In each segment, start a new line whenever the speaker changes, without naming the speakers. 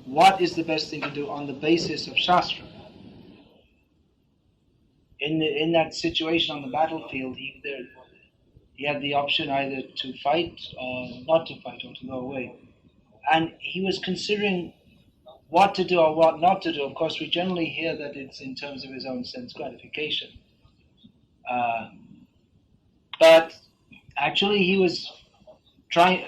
what is the best thing to do on the basis of Shastra. In that situation on the battlefield, he had the option either to fight or not to fight, or to go away. And he was considering what to do or what not to do. Of course, we generally hear that it's in terms of his own sense gratification. But actually he was trying,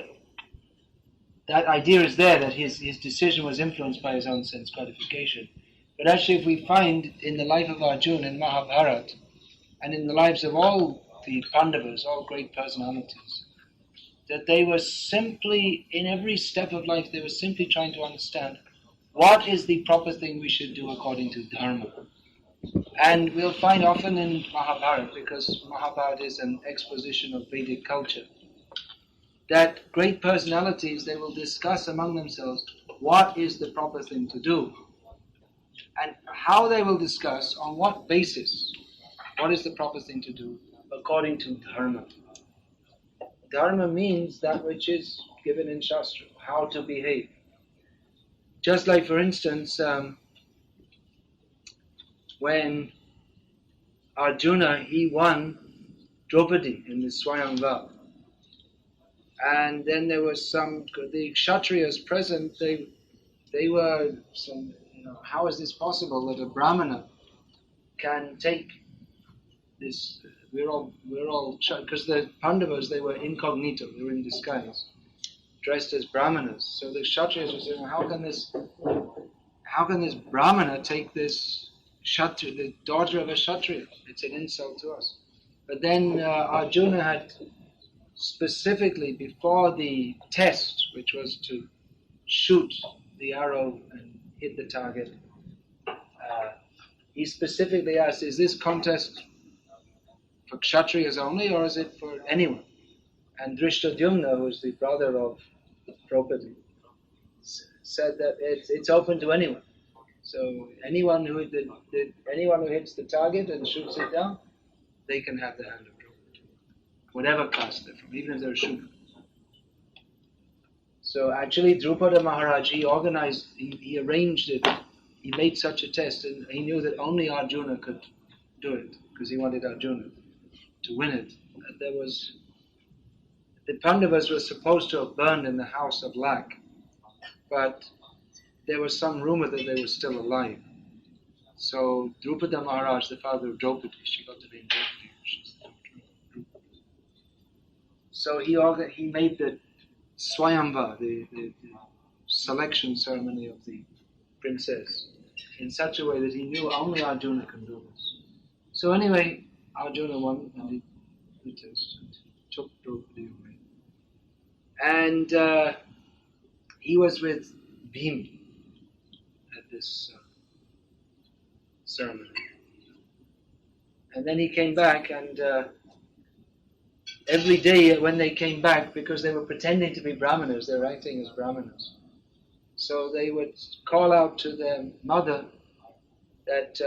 that idea is there, that his decision was influenced by his own sense gratification. But actually, if we find in the life of Arjuna in Mahabharata, and in the lives of all the Pandavas, all great personalities, that they were simply, in every step of life, they were simply trying to understand what is the proper thing we should do according to Dharma. And we'll find often in Mahabharata, because Mahabharata is an exposition of Vedic culture, that great personalities, they will discuss among themselves what is the proper thing to do. And how they will discuss, on what basis, what is the proper thing to do according to Dharma. Dharma means that which is given in Shastra, how to behave. Just like, for instance, when Arjuna, he won Draupadi in the Swayamvar. And then there was the Kshatriyas present, they were some, how is this possible that a Brahmana can take this, we're all, because the Pandavas, they were incognito, they were in disguise, dressed as Brahmanas. So the Kshatriyas were saying, how can this Brahmana take this Kshatriya, the daughter of a Kshatriya? It's an insult to us. But then Arjuna had specifically, before the test, which was to shoot the arrow and hit the target, he specifically asked, is this contest for Kshatriyas only, or is it for anyone? And Drishtadyumna, who's the brother of Draupadi, said that it's open to anyone. So anyone who hits the target and shoots it down, they can have the hand of Draupadi, whatever caste they're from, even if they're a Shudra. So actually, Drupada Maharaj, he organized, he arranged it, he made such a test, and he knew that only Arjuna could do it, because he wanted Arjuna to win it. And the Pandavas were supposed to have burned in the house of Lak, but there was some rumor that they were still alive. So Drupada Maharaj, the father of Draupadi, she got the name Draupadi. So he made the Swayamvar, the selection ceremony of the princess, in such a way that he knew only Arjuna can do this. So anyway, Arjuna won and he did the test and took Draupadi away. And he was with Bhima at this ceremony. And then he came back, and every day when they came back, because they were pretending to be Brahmanas, they were acting as Brahmanas. So they would call out to their mother that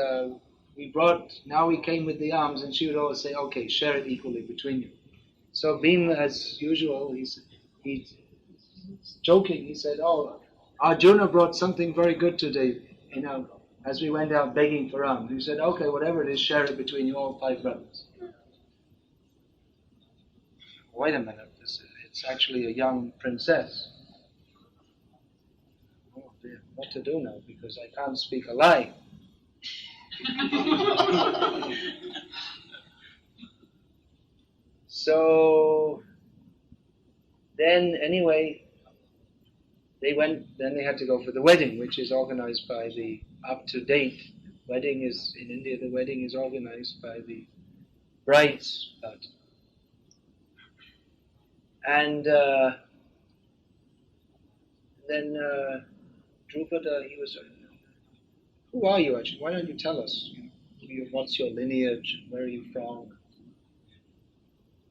now we came with the alms, and she would always say, okay, share it equally between you. So Bhima, as usual, he's joking, he said, oh, Arjuna brought something very good today, as we went out begging for alms. He said, okay, whatever it is, share it between you, all 5 brothers. Wait a minute, it's actually a young princess. Oh dear, what to do now, because I can't speak a lie. So then anyway, they had to go for the wedding, which is organized by the up-to-date wedding is, in India, the wedding is organized by the bride's party. And then Drupada, he was, who are you actually? Why don't you tell us? What's your lineage? Where are you from?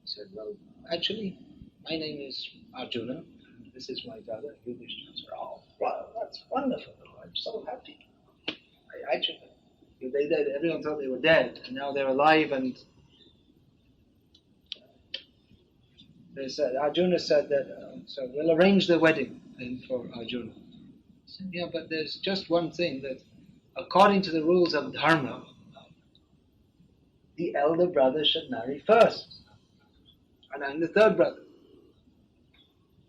He said, well, actually, my name is Arjuna, and this is my brother, Yudhishthira. I said, oh, wow, that's wonderful. I'm so happy. Everyone thought they were dead, and now they're alive, and Arjuna said that, so we'll arrange the wedding then for Arjuna. Yeah, but there's just one thing that, according to the rules of dharma, the elder brother should marry first, and I'm the third brother.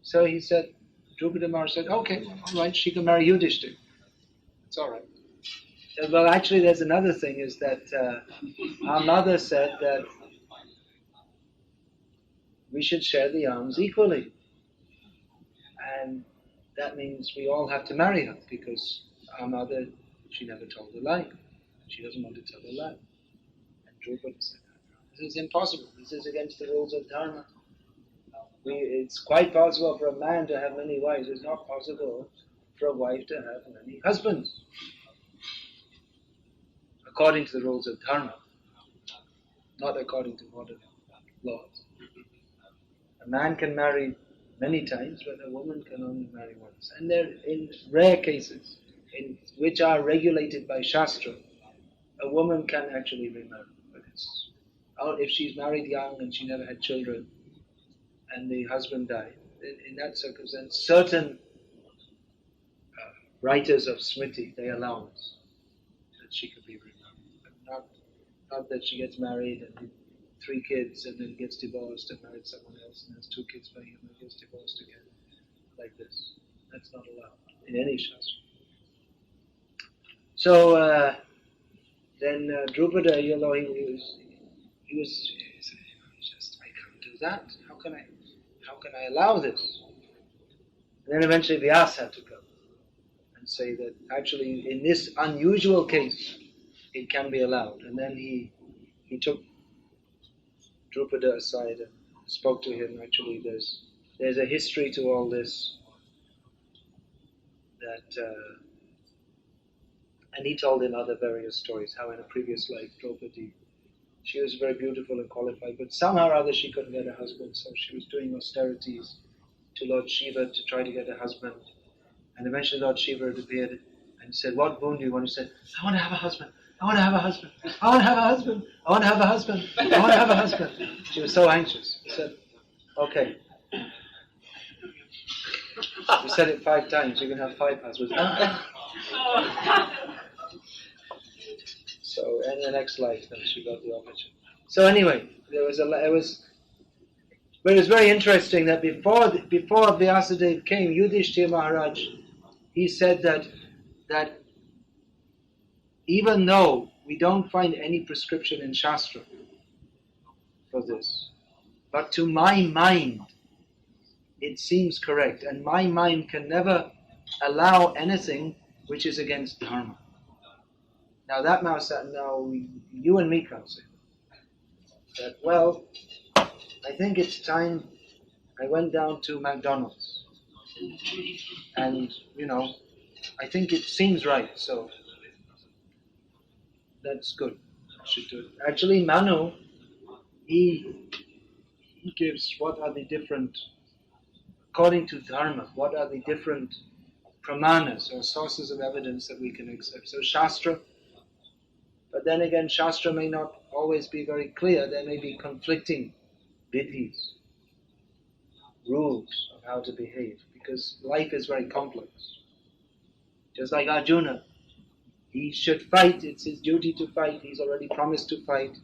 So he said, Drupadi Maharaj said, okay, all right, she can marry Yudhishthira. It's all right. Well, actually, there's another thing, is that our mother said that we should share the alms equally. And that means we all have to marry her, because our mother, she never told a lie. She doesn't want to tell a lie. And Drupadi said, this is impossible. This is against the rules of dharma. It's quite possible for a man to have many wives. It's not possible for a wife to have many husbands, according to the rules of dharma, not according to modern laws. A man can marry many times, but a woman can only marry once. And there, in rare cases, in which are regulated by Shastra, a woman can actually remarry. But if she's married young and she never had children, and the husband died, in that circumstance, certain writers of Smriti, they allow it, that she could be remarried. But not that she gets married and 3 kids and then gets divorced and married someone else and has 2 kids by him and gets divorced again, like this. That's not allowed in any Shastra. So then Drupada, he was just, I can't do that. How can I allow this? And then eventually Vyasa had to go and say that actually in this unusual case it can be allowed. And then he took Drupada aside and spoke to him. Actually, there's a history to all this, that and he told him other various stories, how in a previous life Draupadi, she was very beautiful and qualified, but somehow or other she couldn't get a husband, so she was doing austerities to Lord Shiva to try to get a husband. And eventually Lord Shiva appeared and said, what boon do you want? He said, I want to have a husband. I want to have a husband. I want to have a husband. I want to have a husband. I want to have a husband. She was so anxious. He said, okay. You said it 5 times. You can have 5 husbands. So, in the next life, then she got the opportunity. So anyway, but it was very interesting that before Vyasadeva came, Yudhishthira Maharaj, he said that even though we don't find any prescription in Shastra for this, but to my mind, it seems correct, and my mind can never allow anything which is against dharma. Now that now you and me can't say that. Well, I think it's time. I went down to McDonald's, and I think it seems right, so that's good. I should do it. Actually, Manu, he gives what are the different, according to dharma, what are the different pramanas or sources of evidence that we can accept. So Shastra, but then again, Shastra may not always be very clear. There may be conflicting vidhis, rules of how to behave, because life is very complex. Just like Arjuna, he should fight. It's his duty to fight. He's already promised to fight,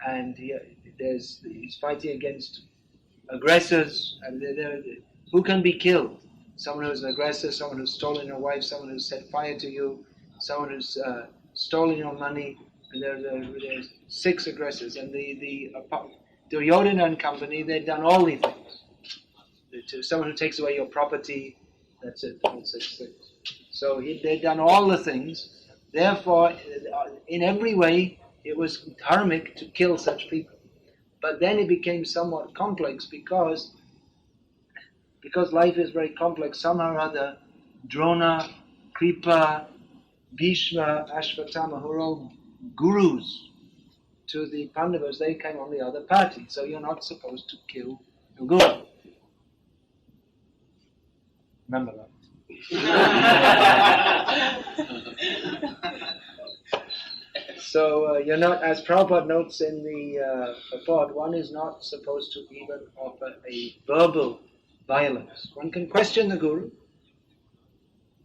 and he's fighting against aggressors. And who can be killed? Someone who's an aggressor, someone who's stolen your wife, someone who's set fire to you, someone who's stolen your money. And there's 6 aggressors, and the Duryodhana and company, they've done all these things. To someone who takes away your property, that's it. That's 6 things. So they've done all the things. Therefore, in every way, it was dharmic to kill such people. But then it became somewhat complex because life is very complex. Somehow or other, Drona, Kripa, Bhishma, Ashvatthama, who are all gurus to the Pandavas, they came on the other party. So you're not supposed to kill your guru. Remember that. So you're not, as Prabhupada notes in the report, one is not supposed to even offer a verbal violence. One can question the guru,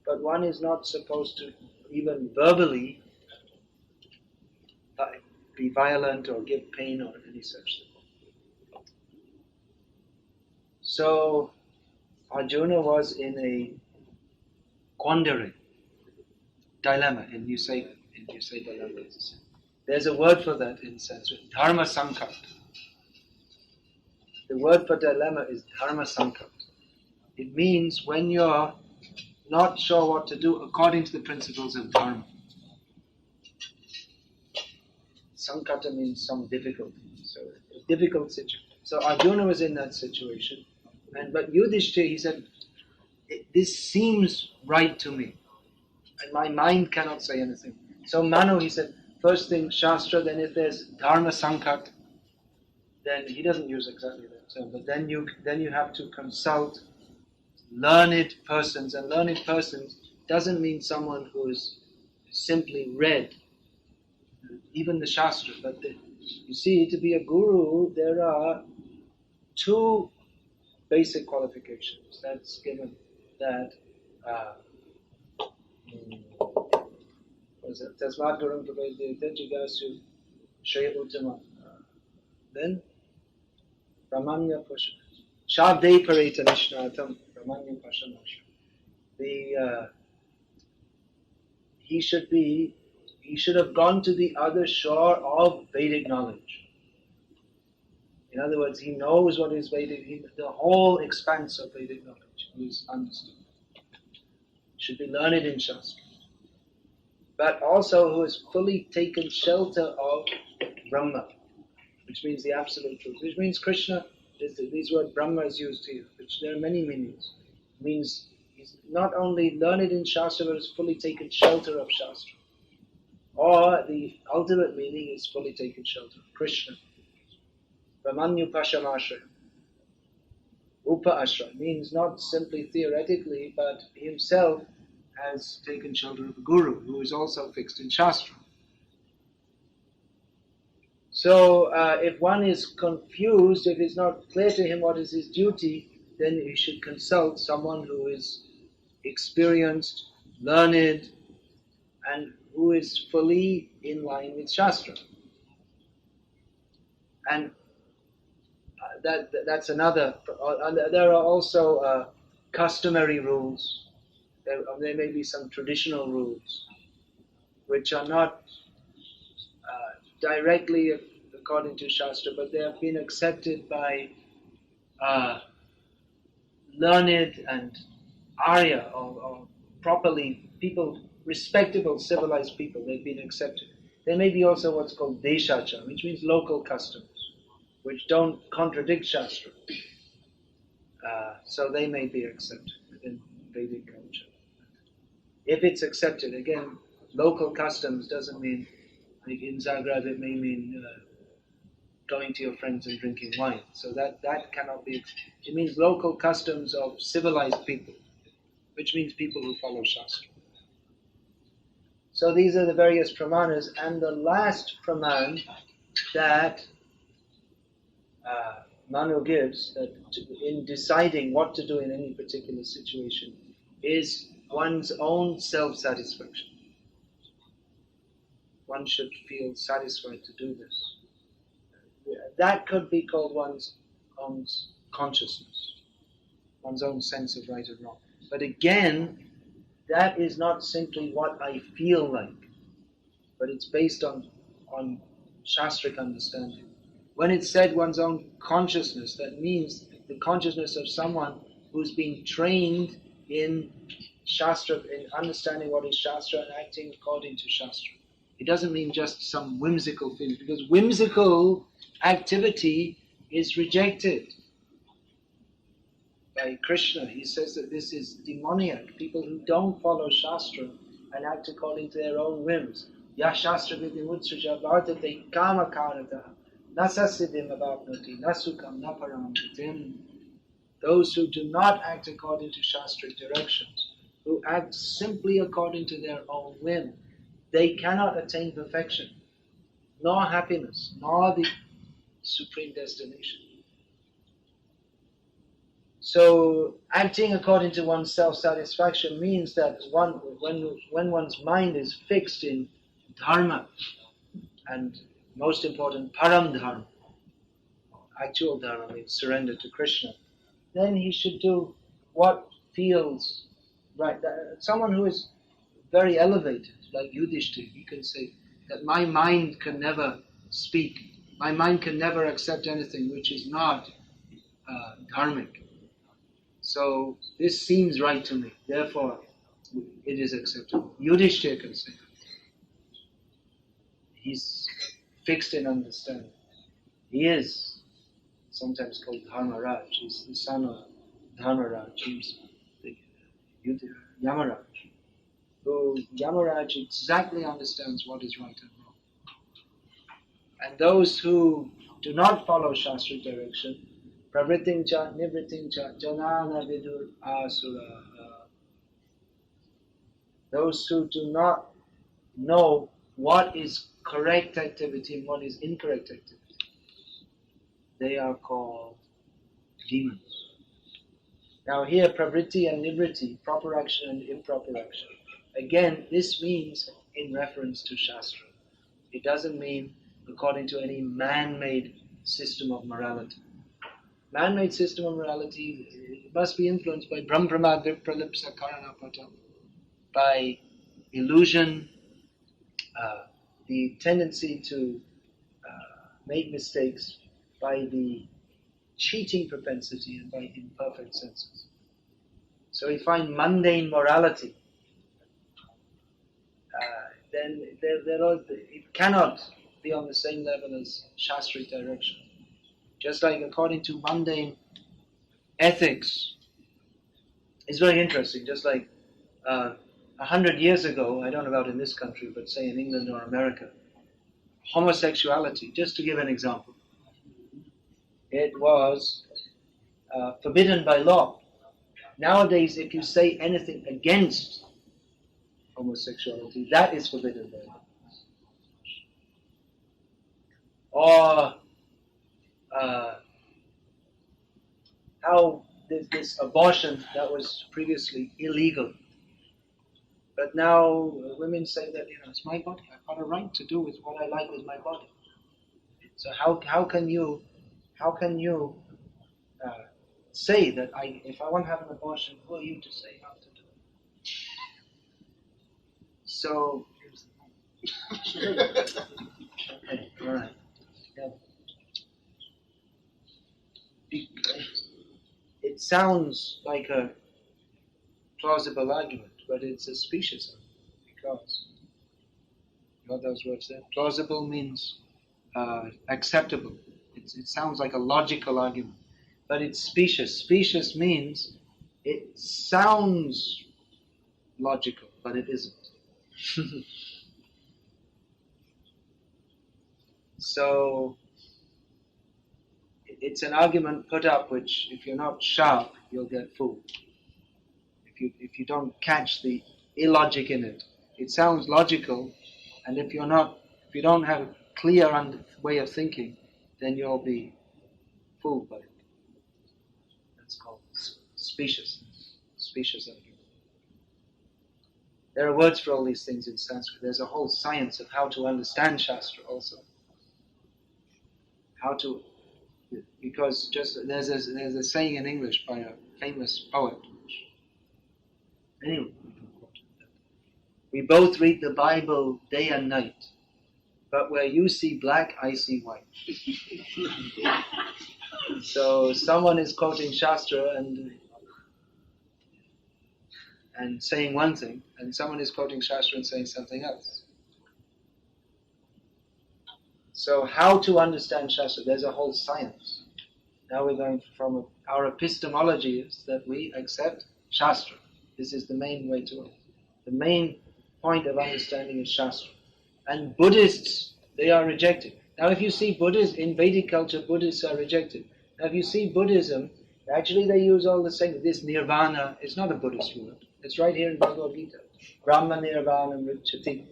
but one is not supposed to even verbally be violent or give pain or any such thing. So Arjuna was in a quandary, dilemma. In you say dilemma. There's a word for that in Sanskrit, dharma sankat. The word for dilemma is dharma sankat. It means when you're not sure what to do according to the principles of dharma. Sankata means some difficulty. So a difficult situation. So Arjuna was in that situation, but Yudhishthira, he said, this seems right to me, and my mind cannot say anything. So Manu, he said, first thing Shastra, then if there's Dharma Sankat, then he doesn't use exactly that term, but then you have to consult learned persons, and learned persons doesn't mean someone who is simply read even the Shastra, but you see, to be a guru, there are two basic qualifications that's given, that Tasmat Gurum Pravedita Jigasu Shreya Uttama. Then Brahmanya Pasha. Shabde Pareta Nishnatam Brahmanya Pasha. He should have gone to the other shore of Vedic knowledge. In other words, he knows what is Vedic, the whole expanse of Vedic knowledge is understood. Should be learned in Shastra. But also who has fully taken shelter of Brahma, which means the absolute truth, which means Krishna, this word Brahma is used here, which there are many meanings. It means he's not only learned in Shastra, but has fully taken shelter of Shastra. Or the ultimate meaning is fully taken shelter of Krishna. Brahmanyu Pashamashra. Upa Ashra means not simply theoretically, but himself has taken shelter of a guru who is also fixed in Shastra. So if one is confused, if it's not clear to him what is his duty, then he should consult someone who is experienced, learned, and who is fully in line with Shastra. And that's another. There are also customary rules. There may be some traditional rules, which are not directly according to Shastra, but they have been accepted by learned and Arya, or properly people, respectable, civilized people. They've been accepted. There may be also what's called Deshacha, which means local customs, which don't contradict Shastra. So they may be accepted within Vedic culture. If it's accepted, again, local customs doesn't mean, like in Zagreb, it may mean going to your friends and drinking wine. So that cannot be. It means local customs of civilized people, which means people who follow Shastra. So these are the various pramanas, and the last praman that Manu gives, that in deciding what to do in any particular situation, is one's own self-satisfaction. One should feel satisfied to do this. That could be called one's own consciousness, one's own sense of right and wrong. But again, that is not simply what I feel like, but it's based on Shastric understanding. When it's said one's own consciousness, that means the consciousness of someone who's been trained in Shastra, in understanding what is Shastra and acting according to Shastra. It doesn't mean just some whimsical feeling, because whimsical activity is rejected by Krishna. He says that this is demoniac. People who don't follow Shastra and act according to their own whims. Ya Shastra vidim utsuja vartate kama karata nasasiddhim avapnoti nasukam naparam gatim. Those who do not act according to Shastric directions, who act simply according to their own whim, they cannot attain perfection, nor happiness, nor the supreme destination. So acting according to one's self-satisfaction means that when one's mind is fixed in dharma, and most important, param dharma, actual dharma means surrender to Krishna, then he should do what feels right. Someone who is very elevated, like Yudhishthira, he can say that my mind can never speak, my mind can never accept anything which is not dharmic. So this seems right to me, therefore it is acceptable. Yudhishthira can say that. He's fixed in understanding. He is sometimes called Dharmaraj. He's the son of Dharmaraj. He's the Yamaraj. So Yamaraj exactly understands what is right and wrong. And those who do not follow Shastric direction, pravriting cha, nivriting cha, janana vidur asura. Those who do not know what is correct activity and what is incorrect activity, they are called demons. Now here, pravriti and nivriti, proper action and improper action. Again, this means in reference to Shastra. It doesn't mean according to any man-made system of morality. Man-made system of morality must be influenced by brahmprama vipralipsa karanapatam, by illusion, the tendency to make mistakes, by the cheating propensity, and by imperfect senses. So we find mundane morality, then it cannot be on the same level as Shastric direction. Just like according to mundane ethics, it's very interesting. Just like 100 years ago, I don't know about in this country, but say in England or America, homosexuality, just to give an example, it was forbidden by law. Nowadays, if you say anything against homosexuality, that is forbidden by law. Or how this abortion that was previously illegal, but now women say that it's my body, I've got a right to do with what I like with my body. So how can you say that if I want to have an abortion, who are you to say how to do it? So okay, all right. Yeah. It sounds like a plausible argument, but it's a specious argument because what those words there. Plausible means acceptable. It sounds like a logical argument, but it's specious. Specious means it sounds logical, but it isn't. So it's an argument put up which, if you're not sharp, you'll get fooled. If you don't catch the illogic in it, it sounds logical, and if you don't have a clear way of thinking, then you'll be fooled by it. That's called specious argument. There are words for all these things in Sanskrit. There's a whole science of how to understand Shastra also. Because there's a saying in English by a famous poet. Anyway, we both read the Bible day and night, but where you see black, I see white. So someone is quoting Shastra and saying one thing, and someone is quoting Shastra and saying something else. So how to understand Shastra? There's a whole science. Now we're going from our epistemology is that we accept Shastra. This is the main way to it. The main point of understanding is Shastra. And Buddhists, they are rejected. Now if you see Buddhists, in Vedic culture, Buddhists are rejected. Now if you see Buddhism, actually they use all the same. This nirvana is not a Buddhist word. It's right here in Bhagavad Gita. Brahma nirvana mrichati.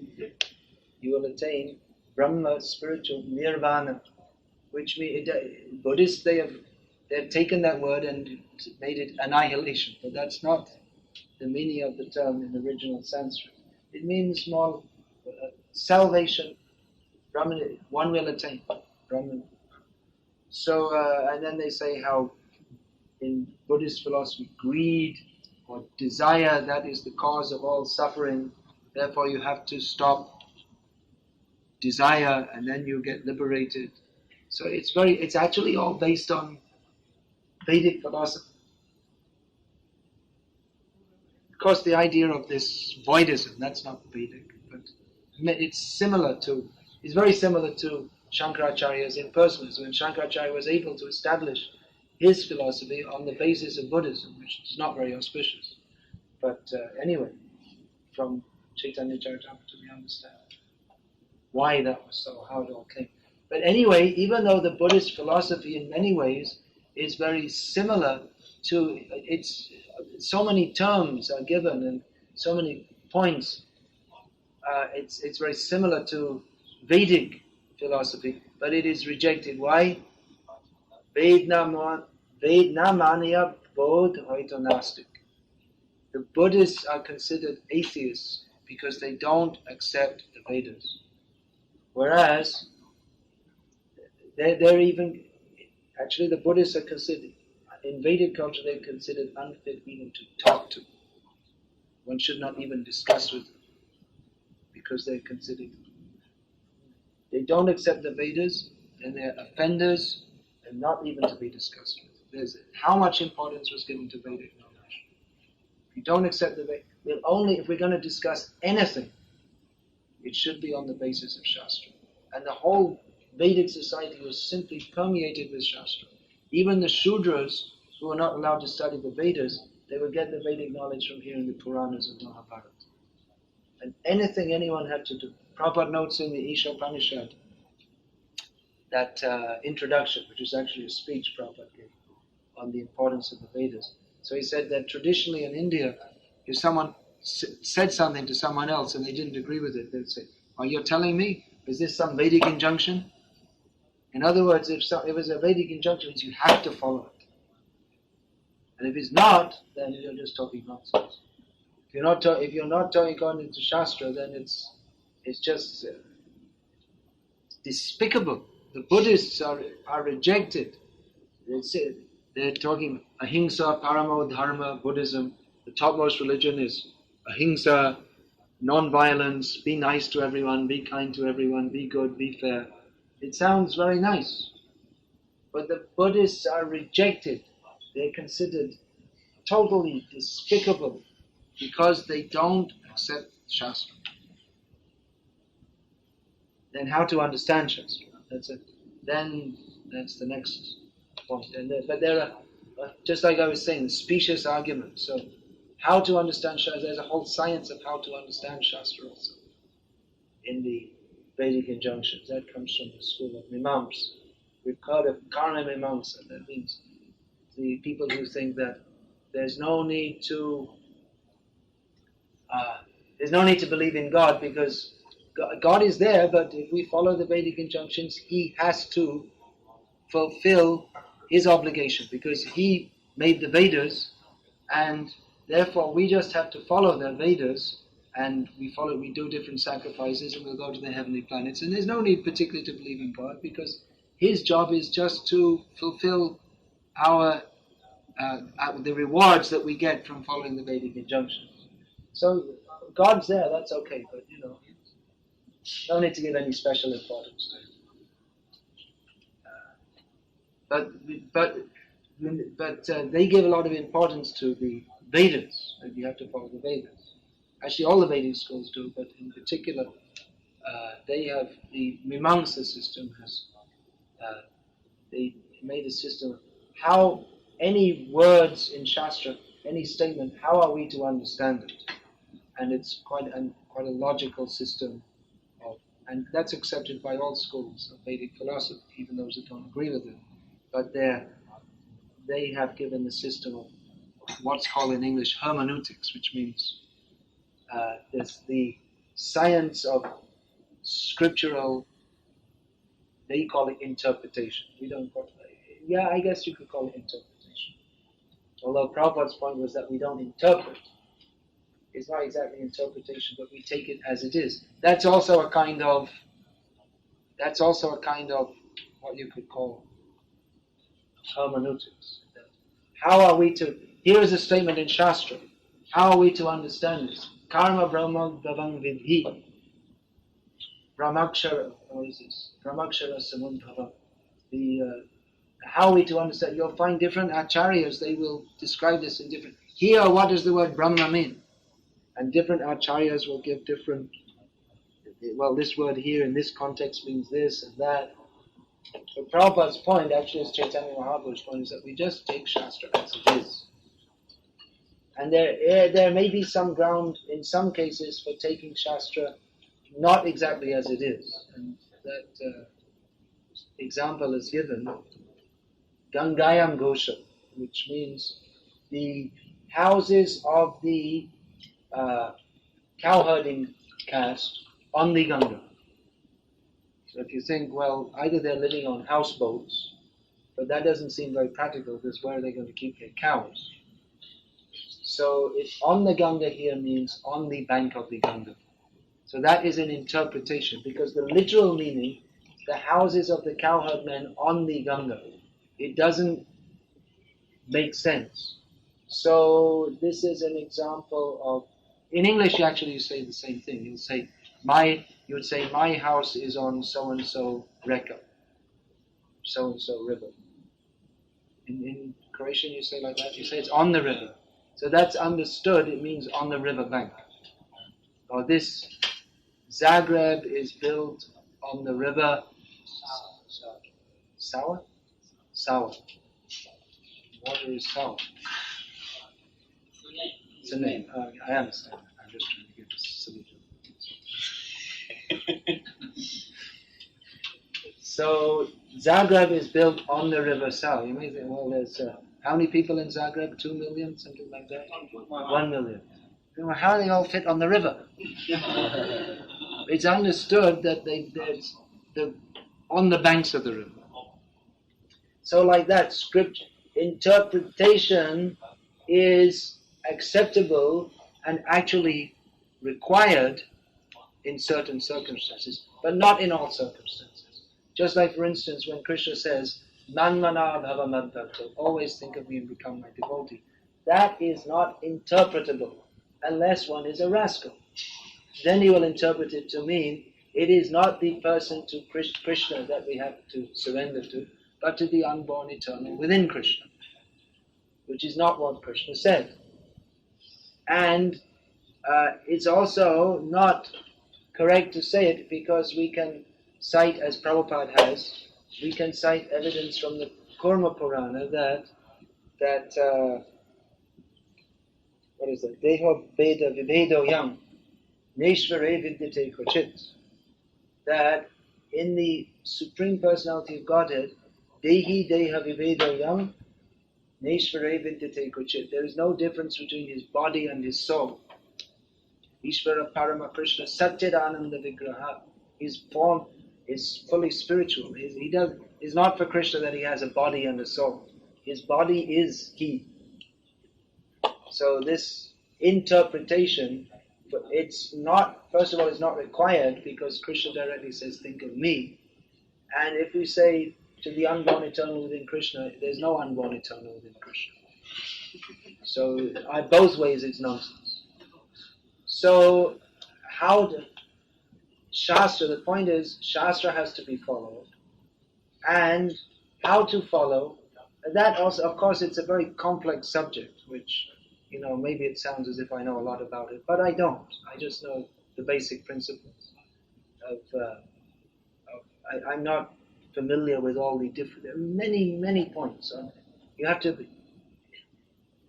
You will attain Brahma, spiritual nirvana, which means Buddhists, they have they've taken that word and made it annihilation, but that's not the meaning of the term in the original Sanskrit. It means more salvation, Brahman, one will attain, Brahman. So, and then they say how in Buddhist philosophy, greed or desire, that is the cause of all suffering. Therefore, you have to stop desire and then you get liberated. So it's actually all based on Vedic philosophy. Of course, the idea of this voidism, that's not Vedic, but it's very similar to Shankaracharya's impersonalism. And Shankaracharya was able to establish his philosophy on the basis of Buddhism, which is not very auspicious. But anyway, from Chaitanya Charitamrita we understand why that was so, how it all came. But anyway, even though the Buddhist philosophy in many ways is very similar to, so many terms are given and so many points, it's very similar to Vedic philosophy, but it is rejected. Why? Vednamaniya bodh hoito nastic. The Buddhists are considered atheists because they don't accept the Vedas. Whereas, they're even, actually the Buddhists are considered, in Vedic culture they're considered unfit even to talk to. One should not even discuss with them because they're considered, they don't accept the Vedas and they're offenders and not even to be discussed with. There's how much importance was given to Vedic knowledge. If you don't accept the Vedas, if we're going to discuss anything, it should be on the basis of Shastra. And the whole Vedic society was simply permeated with Shastra. Even the Shudras, who were not allowed to study the Vedas, they would get the Vedic knowledge from hearing the Puranas of Mahabharata. And anything anyone had to do. Prabhupada notes in the Ishopanishad, that introduction, which is actually a speech Prabhupada gave on the importance of the Vedas. So he said that traditionally in India, if someone said something to someone else and they didn't agree with it, they'd say, "Oh, you're telling me? Is this some Vedic injunction?" In other words, if it's a Vedic injunction, you have to follow it. And if it's not, then you're just talking nonsense. If you're not talking according to Shastra, then it's just despicable. The Buddhists are rejected. They're talking ahimsa, paramo dharma, Buddhism. The topmost religion is ahimsa, non-violence, be nice to everyone, be kind to everyone, be good, be fair. It sounds very nice. But the Buddhists are rejected. They're considered totally despicable because they don't accept Shastra. Then how to understand Shastra? That's it. Then that's the next point. But there are, just like I was saying, the specious arguments. So how to understand Shastra, there's a whole science of how to understand Shastra also in the Vedic injunctions. That comes from the school of Mimamsa. We've heard of Karma Mimamsa. That means the people who think that there's no need to believe in God because God is there, but if we follow the Vedic injunctions, He has to fulfill His obligation because He made the Vedas, and therefore we just have to follow the Vedas, and we do different sacrifices, and we'll go to the heavenly planets. And there's no need particularly to believe in God because His job is just to fulfill the rewards that we get from following the Vedic injunctions. So God's there, that's okay, but no need to give any special importance to it. But they give a lot of importance to the Vedas, and you have to follow the Vedas. Actually, all the Vedic schools do, but in particular, they have the Mimamsa system they made a system of how any words in Shastra, any statement, how are we to understand it? And it's quite a logical system, and that's accepted by all schools of Vedic philosophy, even those that don't agree with it. But they have given the system of what's called in English hermeneutics, which means there's the science of scriptural, they call it interpretation. We don't call it, Yeah, I guess you could call it interpretation. Although Prabhupada's point was that we don't interpret. It's not exactly interpretation, but we take it as it is. That's also a kind of what you could call hermeneutics. How are we to, here is a statement in Shastra. How are we to understand this? Karma Brahma Bhavang Vidhi. Brahmakshara, what is this? Brahmakshara Samudbhava. How are we to understand? You'll find different acharyas, they will describe this in different. Here, what does the word Brahma mean? And different acharyas will give different, well, this word here in this context means this and that. But Prabhupada's point, actually, is Chaitanya Mahaprabhu's point, is that we just take Shastra as it is. And there may be some ground, in some cases, for taking Shastra not exactly as it is. And that example is given, Gangayam Gosha, which means the houses of the cowherding caste on the Ganga. So if you think, well, either they're living on houseboats, but that doesn't seem very practical because where are they going to keep their cows? So on the Ganga here means on the bank of the Ganga. So that is an interpretation because the literal meaning, the houses of the cowherd men on the Ganga, it doesn't make sense. So this is an example of, in English actually you say the same thing. You would say my house is on so and so reka, so and so river. In Croatian you say like that. You say it's on the river. So that's understood. It means on the river bank. Or this Zagreb is built on the river Sava. Sava. Water is sour. It's a name. I understand. I'm just trying to give a solution. So Zagreb is built on the river Sava. You may think, well, there's how many people in Zagreb? 2 million, something like that. 1 million. Well, how do they all fit on the river? It's understood that they're on the banks of the river. So, like that, script interpretation is acceptable and actually required in certain circumstances, but not in all circumstances. Just like, for instance, when Krishna says, Manmana bhava madbhakto, always think of me and become my devotee. That is not interpretable unless one is a rascal. Then he will interpret it to mean it is not the person to Krishna that we have to surrender to, but to the unborn eternal within Krishna, which is not what Krishna said. And it's also not correct to say it because we can cite, as Prabhupada has, we can cite evidence from the Kurma Purana that what is it? Deho Veda Vibhedo Yam Neshvare Vidyate Kochit. That in the Supreme Personality of Godhead, Dehi Deha Vibhedo Yam Neshvare Vidyate Kochit. There is no difference between his body and his soul. Ishvara Parama Krishna Satchidananda Vigraha. His form is fully spiritual. It's not for Krishna that he has a body and a soul. His body is he. So this interpretation, it's not, first of all, it's not required because Krishna directly says, think of me. And if we say to the unborn eternal within Krishna, there's no unborn eternal within Krishna. So both ways it's nonsense. So Shastra, the point is, Shastra has to be followed. And how to follow, that also, of course, it's a very complex subject, which, maybe it sounds as if I know a lot about it, but I don't. I just know the basic principles I'm not familiar with all the different, there are many, many points on it. You have to,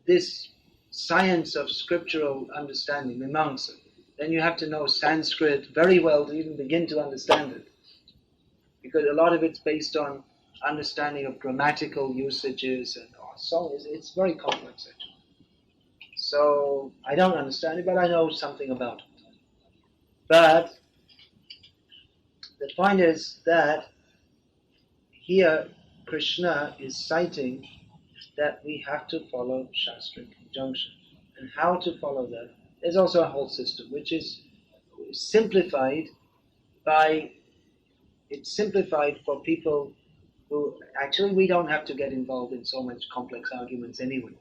this science of scriptural understanding, Mimamsa, then you have to know Sanskrit very well to even begin to understand it. Because a lot of it's based on understanding of grammatical usages and so it's very complex actually. So I don't understand it, but I know something about it. But the point is that here Krishna is citing that we have to follow Shastra conjunction. And how to follow that? There's also a whole system which is simplified by, it's simplified for people who actually we don't have to get involved in so much complex arguments anyway.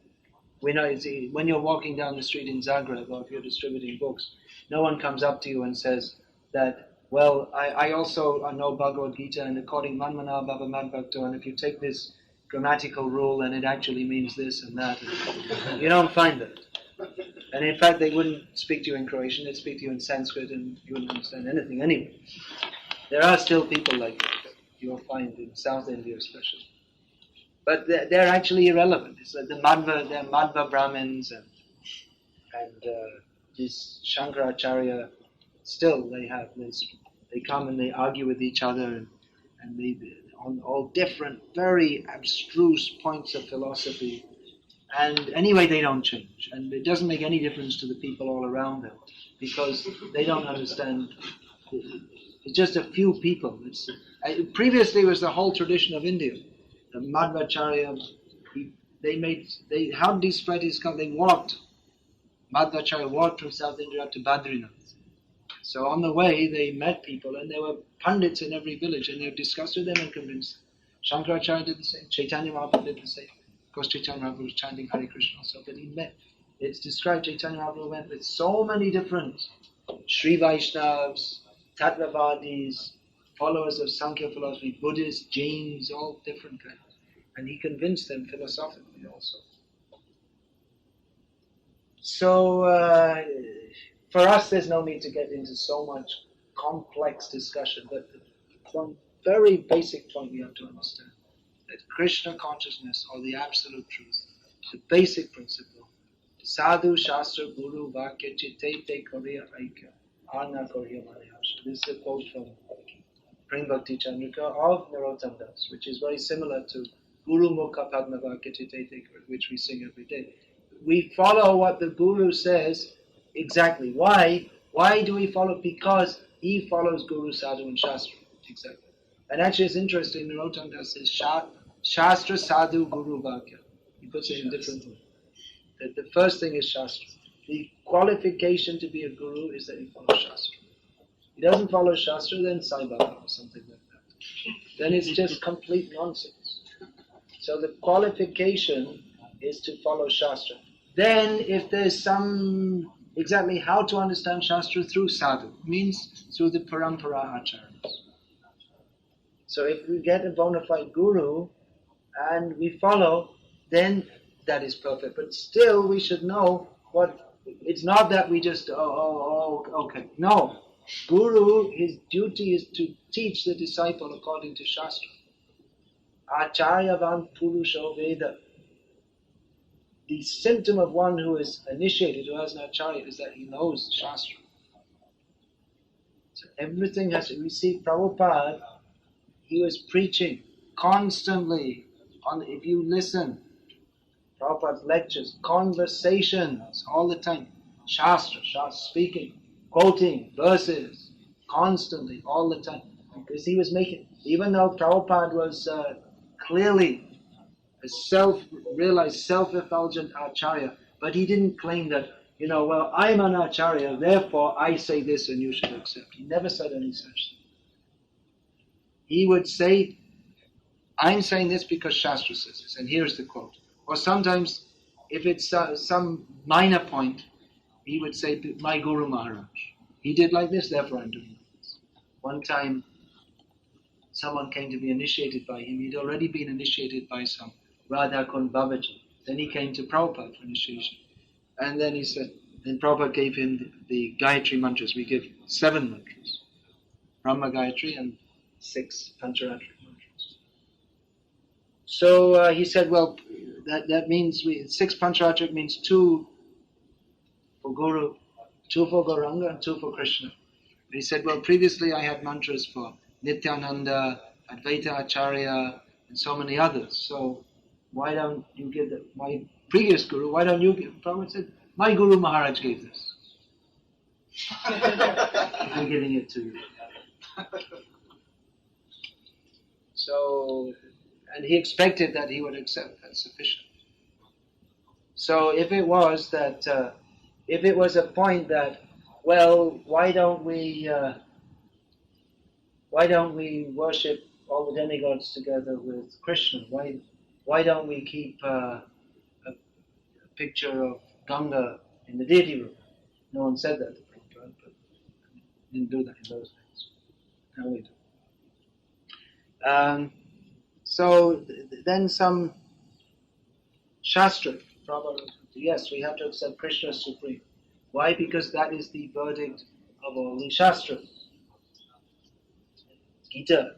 We know when you're walking down the street in Zagreb or if you're distributing books, no one comes up to you and says that, well, I also know Bhagavad Gita and according Manmana Bhava Madbhakto, and if you take this grammatical rule and it actually means this and that. You don't find that. And in fact, they wouldn't speak to you in Croatian, they'd speak to you in Sanskrit and you wouldn't understand anything anyway. There are still people like that you'll find in South India especially. But they're actually irrelevant. It's like they're Madhva Brahmins and this Shankaracharya, still they come and they argue with each other and they on all different, very abstruse points of philosophy. And anyway, they don't change. And it doesn't make any difference to the people all around them because they don't understand. It's just a few people. Previously, it was the whole tradition of India. The Madhvacharya, how did he spread his country? They walked. Madhvacharya walked from South India up to Badrinath. So on the way, they met people, and there were pundits in every village, and they discussed with them and convinced them. Shankaracharya did the same. Chaitanya Mahaprabhu did the same. Of course, Chaitanya Mahaprabhu was chanting Hare Krishna also, but he met. It's described Chaitanya Mahaprabhu went with so many different Sri Vaishnavas, Tattvavadis, followers of Sankhya philosophy, Buddhists, Jains, all different kinds. And he convinced them philosophically also. So, for us, there's no need to get into so much complex discussion, but one very basic point we have to understand, that Krishna consciousness, or the absolute truth, the basic principle, sadhu, shastra, guru, vakya, chitte, te, koriya, aika, arna, koriya, manayasha. This is a quote from Prem Bhakti Chandrika of Narottam Das, which is very similar to Guru Mukha Padma Vakya Chitte Te, which we sing every day. We follow what the Guru says exactly. Why? Why do we follow? Because he follows Guru, Sadhu, and Shastra. Exactly. And actually, it's interesting. Narottam Das says Shastra, Sadhu, Guru, Vakya. He puts it in different ways. The first thing is Shastra. The qualification to be a Guru is that he follows Shastra. He doesn't follow Shastra, then Sai Baba or something like that. Then it's just complete nonsense. So the qualification is to follow Shastra. Then if there's some, exactly how to understand Shastra through sadhu, means through the parampara acharyas. So if we get a bona fide guru and we follow, then that is perfect. But still we should know what, it's not that we just, okay. No. Guru, his duty is to teach the disciple according to Shastra. Acharyavan Purusho Veda. The symptom of one who is initiated, who has an acharya, is that he knows Shastra. So everything has to, we see Prabhupada, he was preaching constantly. If you listen, Prabhupada's lectures, conversations all the time. Shastra speaking, quoting verses, constantly, all the time. Because he was making, even though Prabhupada was clearly a self-realized, self-effulgent acharya, but he didn't claim that, well, I'm an acharya, therefore I say this and you should accept. He never said any such thing. He would say, I'm saying this because Shastra says this, and here's the quote. Or sometimes, if it's some minor point, he would say, my Guru Maharaj, he did like this, therefore I'm doing this. One time, someone came to be initiated by him. He'd already been initiated by some Radha Kund Babaji. Then he came to Prabhupada for initiation. And then he said, then Prabhupada gave him the Gayatri mantras. We give 7 mantras. Brahma Gayatri and 6 Pancharatri mantras. So he said, well, that means 6 Pancharatri means 2 for Guru, 2 for Gauranga and 2 for Krishna. And he said, well, previously I had mantras for Nityananda, Advaita Acharya, and so many others. So why don't you give my previous Guru, why don't you give? Prabhupada said, my Guru Maharaj gave this. I'm giving it to you. So, And he expected that he would accept as sufficient. So if it was that, if it was a point that, well, why don't we worship all the demigods together with Krishna? Why don't we keep a picture of Ganga in the deity room? No one said that to Prabhupada, but didn't do that in those days. Now we do. So then some Shastra, Prabhupada, yes, we have to accept Krishna as supreme. Why? Because that is the verdict of all the Shastras. Gita,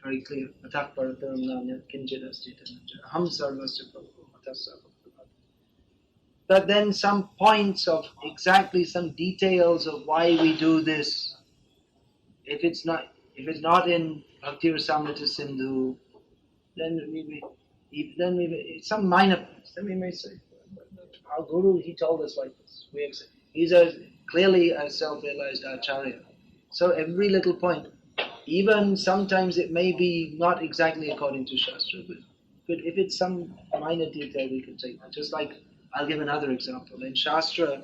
very clear. Atah parataram nanyat kinchit asti dhananjaya aham sarvasya prabhu matassa bhaktapada. But then some points of exactly some details of why we do this. If it's not in Bhakti Rasamrita Sindhu, then we some minor points. Then we may say, our Guru, he told us like this. We accept. He's clearly a self-realized Acharya. So every little point, even sometimes it may be not exactly according to Shastra, but if it's some minor detail, we can take that. Just like, I'll give another example. In Shastra,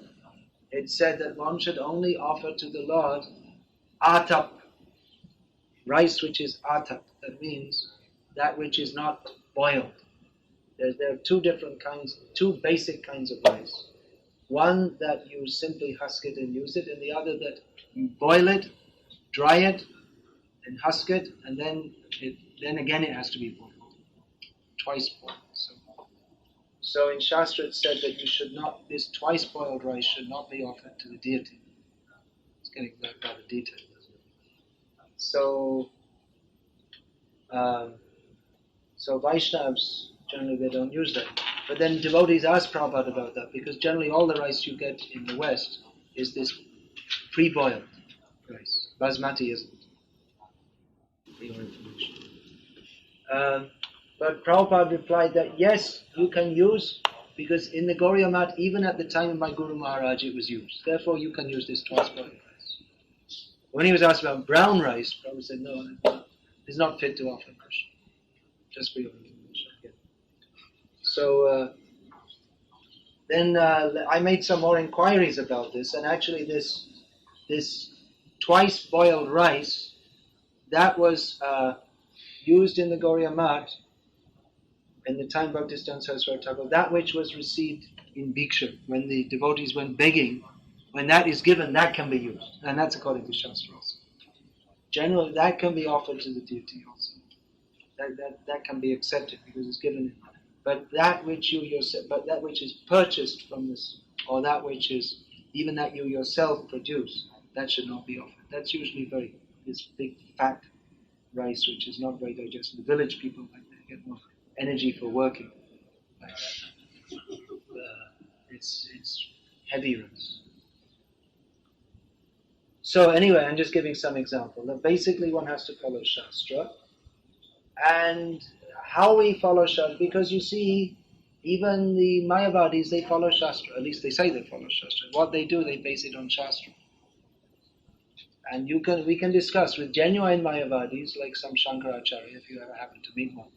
it said that one should only offer to the Lord atap, rice which is atap. That means that which is not boiled. There are two basic kinds of rice. One that you simply husk it and use it, and the other that you boil it, dry it, and husk it, and then again it has to be boiled. Twice boiled. So in Shastra it said that this twice boiled rice should not be offered to the deity. It's getting rather detailed, isn't it? So Vaishnavas, generally they don't use that. But then devotees ask Prabhupada about that, because generally all the rice you get in the West is this pre-boiled rice. Basmati isn't. For your information. But Prabhupada replied that yes, you can use, because in the Gauriya Math, even at the time of my Guru Maharaj, it was used. Therefore, you can use this twice boiled rice. When he was asked about brown rice, Prabhupada said, no, it's not fit to offer Krishna. Just for your information. Yeah. So then I made some more inquiries about this, and actually this twice boiled rice, that was used in the Gauriya Math in the time Bhaktisiddhanta Saraswati Thakur, that which was received in Bhiksha, when the devotees went begging, when that is given, that can be used. And that's according to Shastra also. Generally, that can be offered to the deity also. That can be accepted because it's given. But that which is purchased from this, or that which is even that you yourself produce, that should not be offered. That's usually this big fat rice which is not very digestible. The village people like that get more energy for working. Like that. It's heavy rice. So anyway, I'm just giving some example. Now basically one has to follow Shastra. And how we follow Shastra, because you see, even the Mayavadis, they follow Shastra. At least they say they follow Shastra. What they do, they base it on Shastra. And we can discuss with genuine Mayavadis, like some Shankaracharya, if you ever happen to meet one.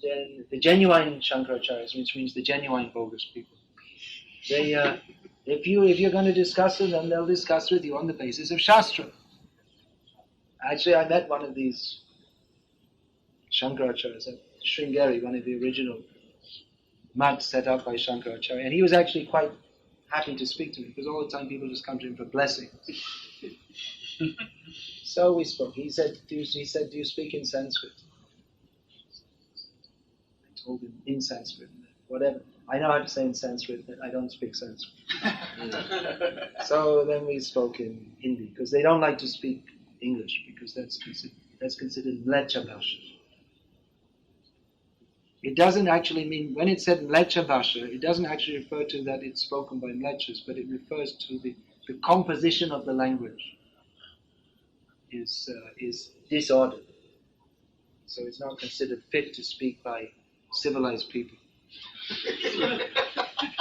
Then the genuine Shankaracharyas, which means the genuine bogus people, they, if you're going to discuss with them, they'll discuss with you on the basis of Shastra. Actually, I met one of these Shankaracharyas at Sringeri, one of the original mats set up by Shankaracharya, and he was actually quite happy to speak to me, because all the time people just come to him for blessings. So we spoke. He said, do you speak in Sanskrit? I told him in Sanskrit, whatever. I know how to say in Sanskrit, but I don't speak Sanskrit. So then we spoke in Hindi, because they don't like to speak English, because that's considered Mlecha Bhasha. It doesn't actually mean, when it said Mlecha Bhasha, it doesn't actually refer to that it's spoken by Mlechas, but it refers to the composition of the language is disordered. So it's not considered fit to speak by civilized people,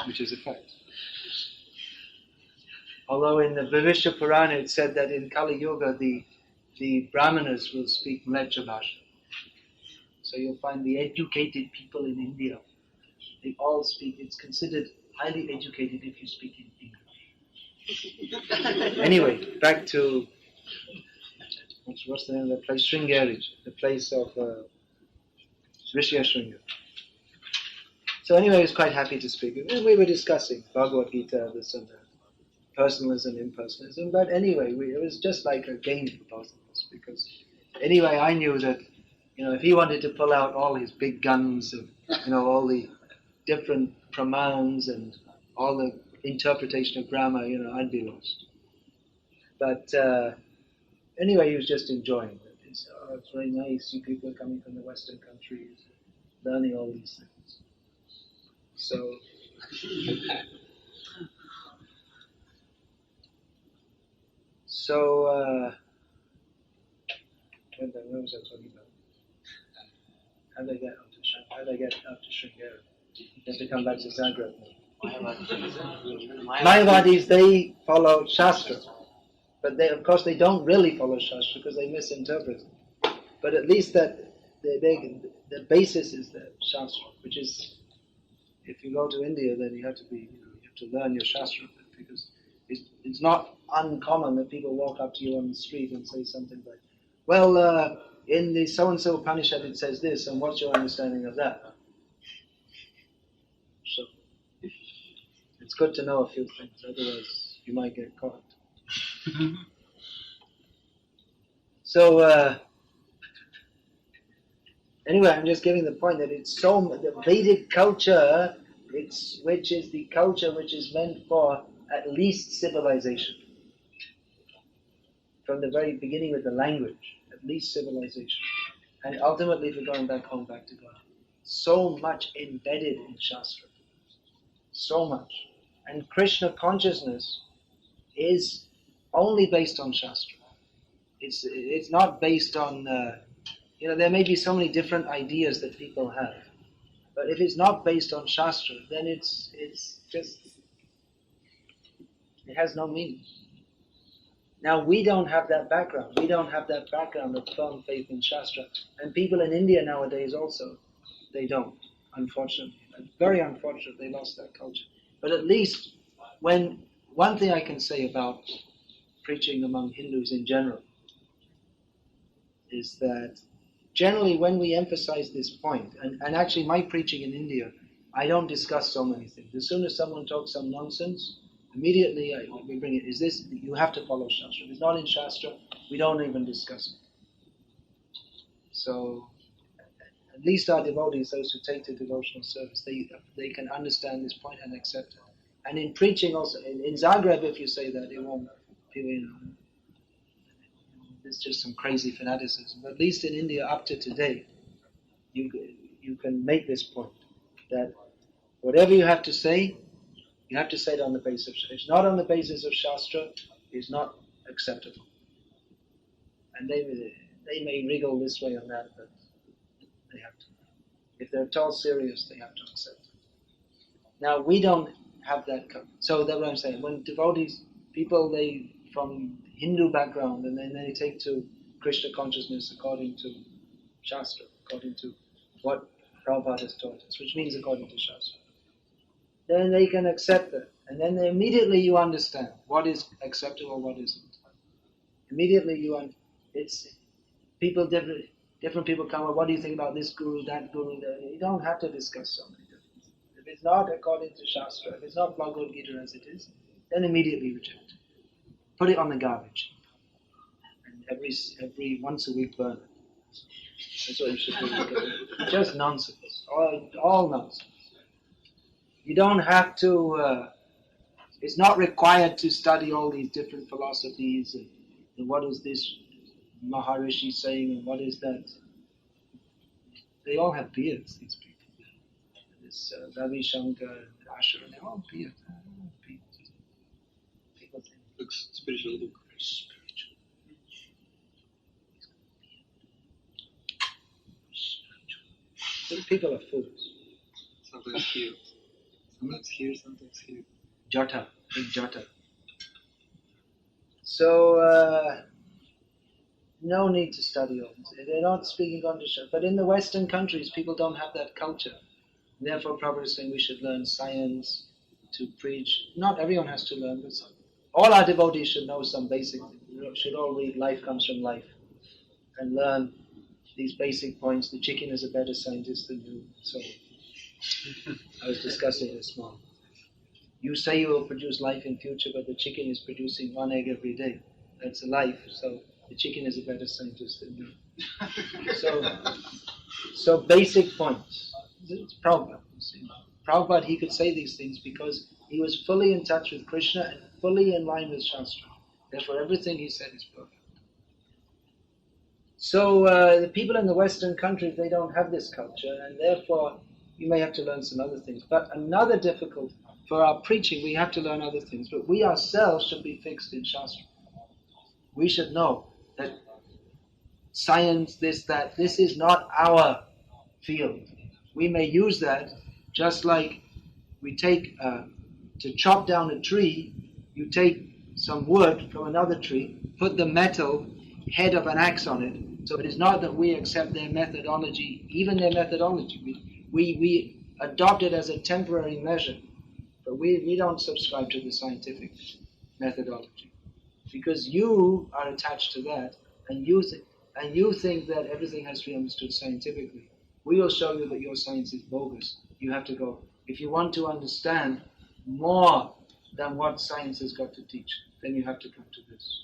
which is a fact. Although in the Bhavishya Purana it said that in Kali Yuga the Brahmanas will speak Mlecha Bhasha. So you'll find the educated people in India, they all speak, it's considered highly educated if you speak in English. Anyway, back to, what's the name of the place? Sringeri, the place of Rishi Shringa. So anyway, I was quite happy to speak. We were discussing Bhagavad Gita, this and that, personalism, impersonalism, but anyway, it was just like a game for both of us, because anyway, I knew that, if he wanted to pull out all his big guns of, all the different pramans and all the interpretation of grammar, I'd be lost. But anyway, he was just enjoying it. It's very nice. You people are coming from the Western countries, learning all these things. So, what was I talking about? How did I get out to Sringeri? You have to come back to Zagreb now. Mayavadis, they follow Shastra. But of course, they don't really follow Shastra because they misinterpret it. But at least that the basis is the Shastra, which is, if you go to India, then you have to learn your Shastra, because it's not uncommon that people walk up to you on the street and say something like, well, in the so-and-so Upanishad it says this, and what's your understanding of that? So, it's good to know a few things, otherwise you might get caught. So, anyway, I'm just giving the point that it's the Vedic culture, which is the culture which is meant for at least civilization. From the very beginning with the language, at least civilization. And ultimately, if you're going back home, back to God. So much embedded in Shastra. So much. And Krishna consciousness is only based on Shastra. It's not based on, there may be so many different ideas that people have. But if it's not based on Shastra, then it's just, it has no meaning. Now, we don't have that background. We don't have that background of firm faith in Shastra. And people in India nowadays also, they don't, unfortunately. Very unfortunate, they lost that culture. But at least, one thing I can say about preaching among Hindus in general is that generally when we emphasize this point, and actually my preaching in India, I don't discuss so many things. As soon as someone talks some nonsense, immediately we bring it. Is this, you have to follow Shastra. If it's not in Shastra, we don't even discuss it. So, at least our devotees, those who take to devotional service, they can understand this point and accept it. And in preaching also, in Zagreb, if you say that, it won't, people, there's just some crazy fanaticism. But at least in India, up to today, you can make this point, that whatever you have to say it on the basis of Shastra. If it's not on the basis of Shastra, it's not acceptable. And they may wriggle this way and that, but they have to. If they're at all serious, they have to accept it. Now, we don't have that. So that's what I'm saying. When devotees, people, they from Hindu background, and then they take to Krishna consciousness according to Shastra, according to what Prabhupada has taught us, which means according to Shastra. Then they can accept that. And then immediately you understand what is acceptable, what isn't. Immediately it's people, different people come up, what do you think about this guru, that guru? You don't have to discuss so many different things. If it's not according to Shastra, if it's not Bhagavad Gita as it is, then immediately reject it. Put it on the garbage. And every once a week burn it. That's what you should do. Just nonsense. All nonsense. You don't have to, it's not required to study all these different philosophies and what is this Maharishi saying and what is that. They all have beards, these people. This Ravi Shankar and Asher, they all have beards. People think.
Looks spiritual look.
Spiritual. People are fools.
Sometimes here. Sometimes here, sometimes here.
Jata, big jata. So, no need to study Om. They're not speaking Gandhisha. But in the Western countries, people don't have that culture. Therefore, Prabhupada is saying we should learn science to preach. Not everyone has to learn, but all our devotees should know some basic things. We should all read Life Comes from Life and learn these basic points. The chicken is a better scientist than you. So I was discussing this morning. You say you will produce life in future, but the chicken is producing one egg every day. That's a life. So the chicken is a better scientist than you. So basic points. It's Prabhupada. Prabhupada, he could say these things because he was fully in touch with Krishna and fully in line with Shastra. Therefore, everything he said is perfect. So the people in the Western countries, they don't have this culture, and therefore you may have to learn some other things. But another difficult, for our preaching, we have to learn other things. But we ourselves should be fixed in Shastra. We should know that science, this is not our field. We may use that just like we take, to chop down a tree, you take some wood from another tree, put the metal head of an axe on it. So it is not that we accept their methodology, even their methodology. We adopt it as a temporary measure, but we don't subscribe to the scientific methodology. Because you are attached to that, and you think that everything has to be understood scientifically. We will show you that your science is bogus. You have to go. If you want to understand more than what science has got to teach, then you have to come to this.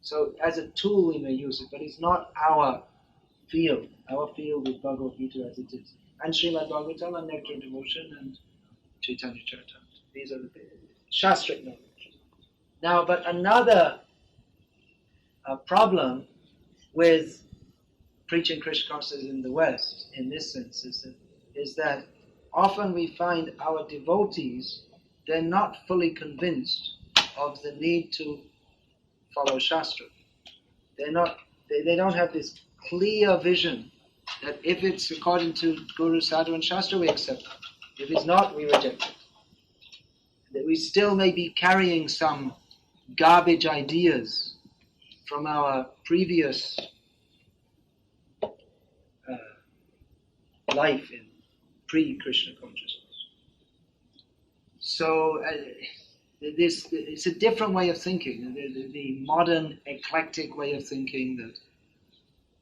So as a tool we may use it, but it's not our field. Our field is Bhagavad Gita as it is. And Srimad Bhagavatam and Nectar Devotion and Chaitanya Charitamrita. These are the Shastric knowledge. Now, but another problem with preaching Krishna consciousness in the West, in this sense, is that often we find our devotees, they're not fully convinced of the need to follow Shastra. They don't have this clear vision that if it's according to Guru, Sadhu and Shastra, we accept it. If it's not, we reject it. That we still may be carrying some garbage ideas from our previous life in pre-Krishna consciousness. So it's a different way of thinking, the modern eclectic way of thinking that,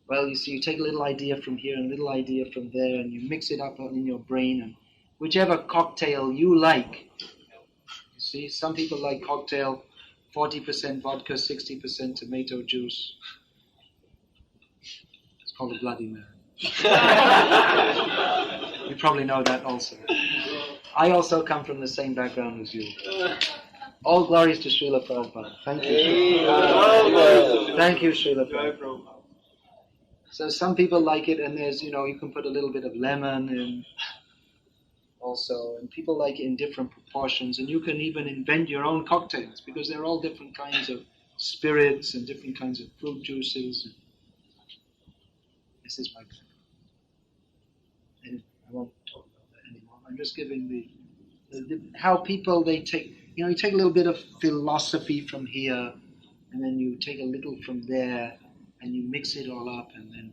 well, you see, you take a little idea from here and a little idea from there and you mix it up in your brain, and whichever cocktail you like. You see, some people like cocktail 40% vodka, 60% tomato juice. It's called a Bloody Mary. You probably know that also. I also come from the same background as you. All glories to Srila Prabhupada. Thank you. Thank you, Srila Prabhupada. So some people like it, and there's, you can put a little bit of lemon in also, and people like it in different proportions, and you can even invent your own cocktails, because they're all different kinds of spirits and different kinds of fruit juices. This is my background. And I won't talk about that anymore. I'm just giving the how people, they take, you take a little bit of philosophy from here, and then you take a little from there, and you mix it all up, and then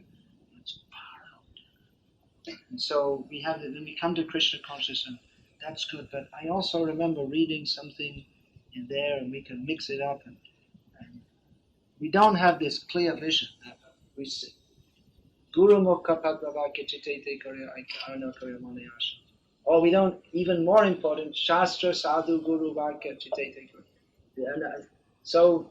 it's far out. And so we have it, when we come to Krishna consciousness, that's good. But I also remember reading something in there, and we can mix it up, and we don't have this clear vision that we see. Guru Mukha Padmavakya Chitete Karya Arna Karya Manayasha. Or we don't, even more important, Shastra Sadhu Guru Vakya Chitete Karya. So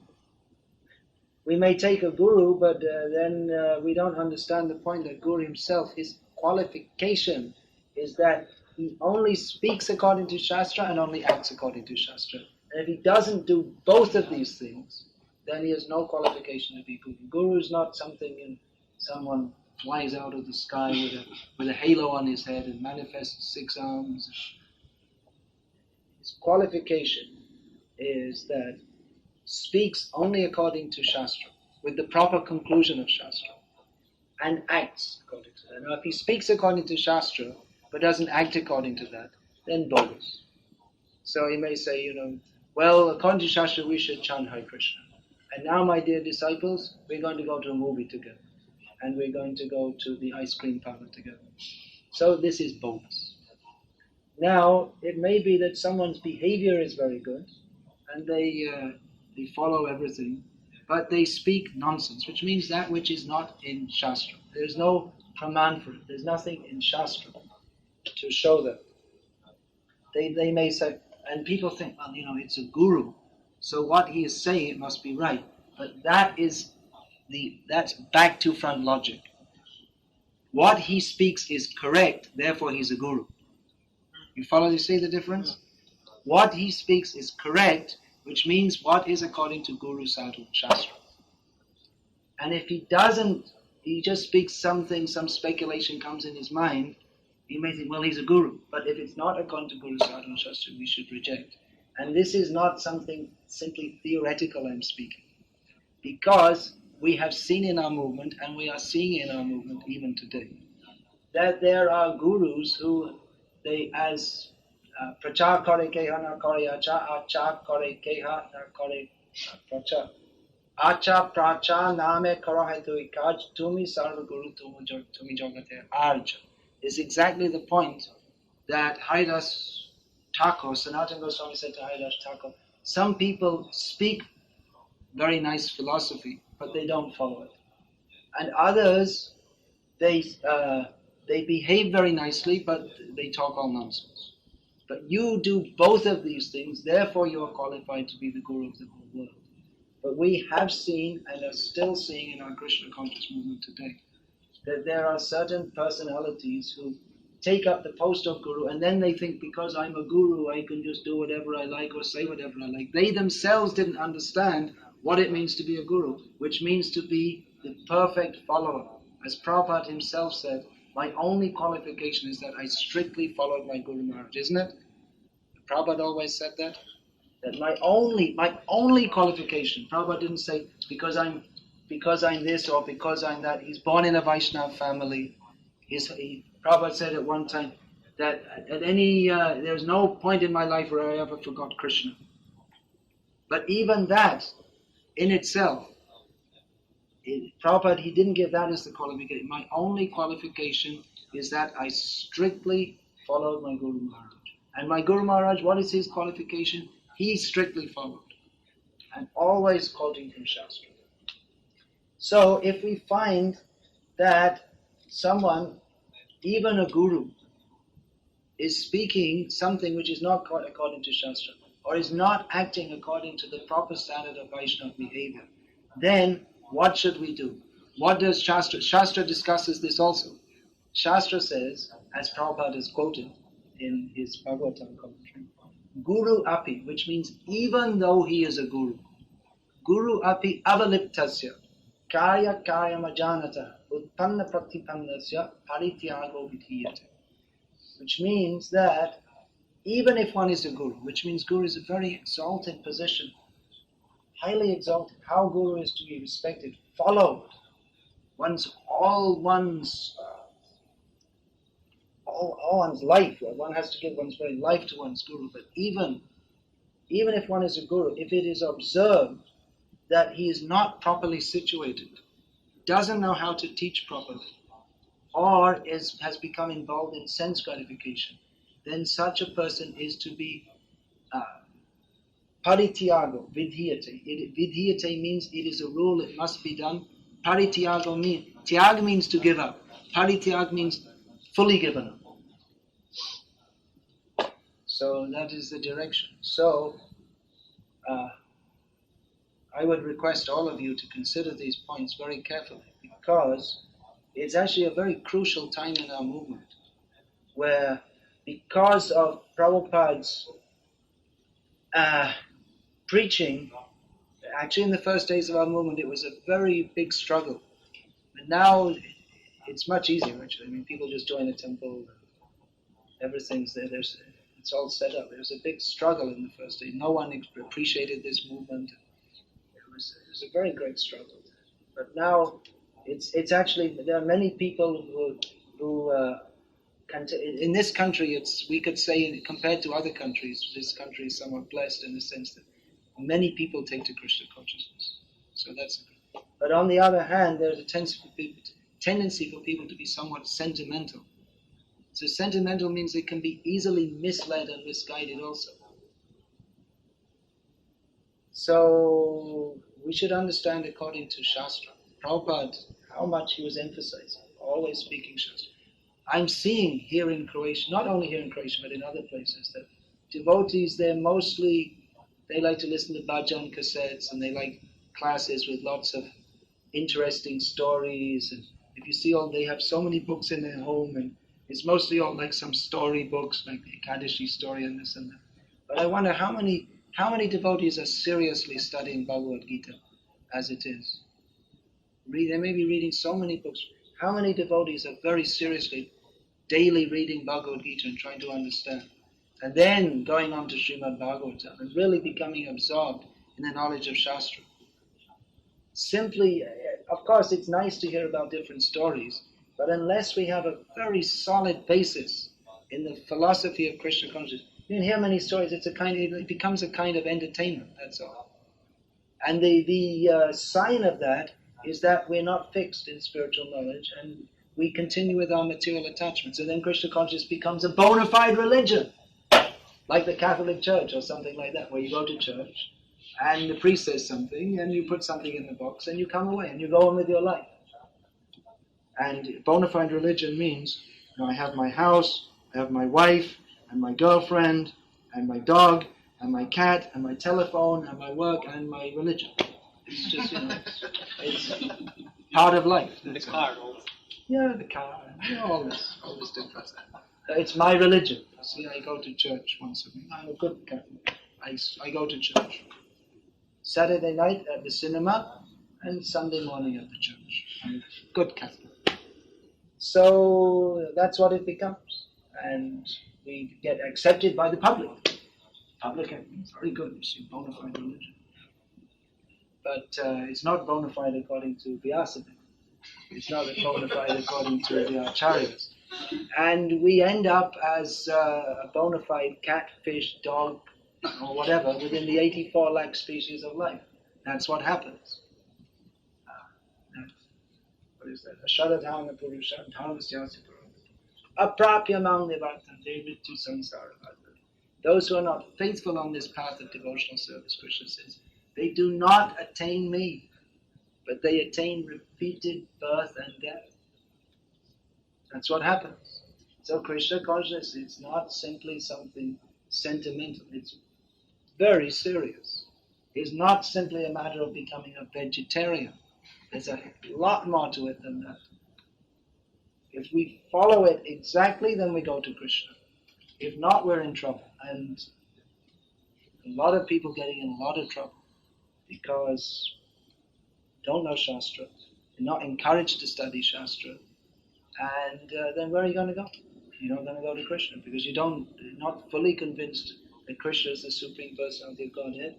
we may take a guru, but then we don't understand the point that Guru himself, his qualification is that he only speaks according to Shastra and only acts according to Shastra. And if he doesn't do both of these things, then he has no qualification to be Guru. Guru is not something someone flies out of the sky with a halo on his head and manifests 6 arms. His qualification is that speaks only according to Shastra, with the proper conclusion of Shastra, and acts according to that. Now, if he speaks according to Shastra, but doesn't act according to that, then bogus. So he may say, well, according to Shastra, we should chant Hare Krishna. And now, my dear disciples, we're going to go to a movie together. And we're going to go to the ice cream parlor together. So this is bonus. Now, it may be that someone's behavior is very good, and they follow everything, but they speak nonsense, which means that which is not in Shastra. There's no praman for it. There's nothing in Shastra to show that. They may say, and people think, well, it's a guru, so what he is saying, it must be right. But that's back to front logic. What he speaks is correct, therefore he's a guru. You follow, you see the difference? What he speaks is correct, which means what is according to Guru, Sadhu, Shastra. And if he doesn't, he just speaks something, some speculation comes in his mind, he may think, well, he's a guru. But if it's not according to Guru, Sadhu, and Shastra, we should reject. And this is not something simply theoretical I'm speaking. Because we have seen in our movement, and we are seeing in our movement even today, that there are gurus who, they as prachar kare keha na kare acha kare keha na kare prachar. Acha pracha name karo hai tui kaj tumi sarva guru tumi jagate arja. Is exactly the point that Haridas Thakur, Sanatana Goswami said to Haridas Thakur, some people speak very nice philosophy, but they don't follow it. And others, they behave very nicely, but they talk all nonsense. But you do both of these things, therefore you are qualified to be the guru of the whole world. But we have seen and are still seeing in our Krishna conscious movement today that there are certain personalities who take up the post of guru, and then they think because I'm a guru I can just do whatever I like or say whatever I like. They themselves didn't understand what it means to be a guru, which means to be the perfect follower. As Prabhupada himself said, my only qualification is that I strictly followed my Guru Maharaj, isn't it? Prabhupada always said that. That my only qualification. Prabhupada didn't say because I'm this or because I'm that. He's born in a Vaishnava family. Prabhupada said at one time that there's no point in my life where I ever forgot Krishna. But even that in itself, Prabhupada, he didn't give that as the qualification. My only qualification is that I strictly followed my Guru Maharaj. And my Guru Maharaj, what is his qualification? He strictly followed. And always quoting from Shastra. So if we find that someone, even a guru, is speaking something which is not according to Shastra, or is not acting according to the proper standard of Vaishnava behavior, then what should we do? What does Shastra? Shastra discusses this also. Shastra says, as Prabhupada is quoted in his Bhagavatam commentary, Guru api, which means even though he is a guru, Guru api avaliptasya, karya majanata, utpanna pratipannasya, parityago vidhiyate. Which means that even if one is a guru, which means guru is a very exalted position, highly exalted, how guru is to be respected, followed, all one's life, one has to give one's very life to one's guru. But even if one is a guru, if it is observed that he is not properly situated, doesn't know how to teach properly, or has become involved in sense gratification, then such a person is to be parityago, vidhiyate. Vidhiyate means it is a rule, it must be done. Parityago means, tyag means to give up. Parityag means fully given up. So that is the direction. So I would request all of you to consider these points very carefully, because it's actually a very crucial time in our movement, where because of Prabhupada's preaching, actually in the first days of our movement it was a very big struggle. But now it's much easier actually. I mean, people just join a temple, everything's there, it's all set up. There was a big struggle in the first days. No one appreciated this movement. It was a very great struggle. But now it's actually, there are many people who in this country, we could say, compared to other countries, this country is somewhat blessed in the sense that many people take to Krishna consciousness. So that's. But on the other hand, there's a tendency for people to be somewhat sentimental. So sentimental means they can be easily misled and misguided also. So we should understand according to Shastra. Prabhupada, how much he was emphasizing, always speaking Shastra. I'm seeing here in Croatia, not only here in Croatia, but in other places, that devotees, they like to listen to bhajan cassettes, and they like classes with lots of interesting stories. And if you see they have so many books in their home, and it's mostly all like some story books, like the Ekadashi story and this and that. But I wonder how many devotees are seriously studying Bhagavad Gita as it is. They may be reading so many books. How many devotees are very seriously daily reading Bhagavad Gita and trying to understand? And then going on to Srimad Bhagavatam and really becoming absorbed in the knowledge of Shastra. Simply, of course, it's nice to hear about different stories, but unless we have a very solid basis in the philosophy of Krishna consciousness, you can hear many stories. It becomes a kind of entertainment. That's all. And the sign of that is that we're not fixed in spiritual knowledge, and we continue with our material attachments. And then Krishna consciousness becomes a bona fide religion, like the Catholic Church or something like that, where you go to church and the priest says something and you put something in the box and you come away and you go on with your life. And bona fide religion means, I have my house, I have my wife and my girlfriend and my dog and my cat and my telephone and my work and my religion. It's just, it's part of life.
The car also.
Yeah, the car, all this difference. It's my religion. See, I go to church once a week. I'm a good Catholic. I go to church. Saturday night at the cinema and Sunday morning at the church. I'm a good Catholic. So that's what it becomes. And we get accepted by the public. Public is very good, you see, bona fide religion. But it's not bona fide according to Vyasadeva. It's not bona fide according to the Acharyas. And we end up as a bona fide cat, fish, dog, or whatever within the 84 lakh species of life. That's what happens. What is that? Asharadhana Purusha Dharmasyasi Purusha. Aprapyamang nivartante ritu samsara. Those who are not faithful on this path of devotional service, Krishna says, they do not attain me, but they attain repeated birth and death. That's what happens. So Krishna consciousness is not simply something sentimental. It's very serious. It's not simply a matter of becoming a vegetarian. There's a lot more to it than that. If we follow it exactly, then we go to Krishna. If not, we're in trouble. And a lot of people getting in a lot of trouble because don't know Shastra, they're not encouraged to study Shastra, and then where are you going to go? You're not going to go to Krishna because you're not fully convinced that Krishna is the Supreme Personality of Godhead.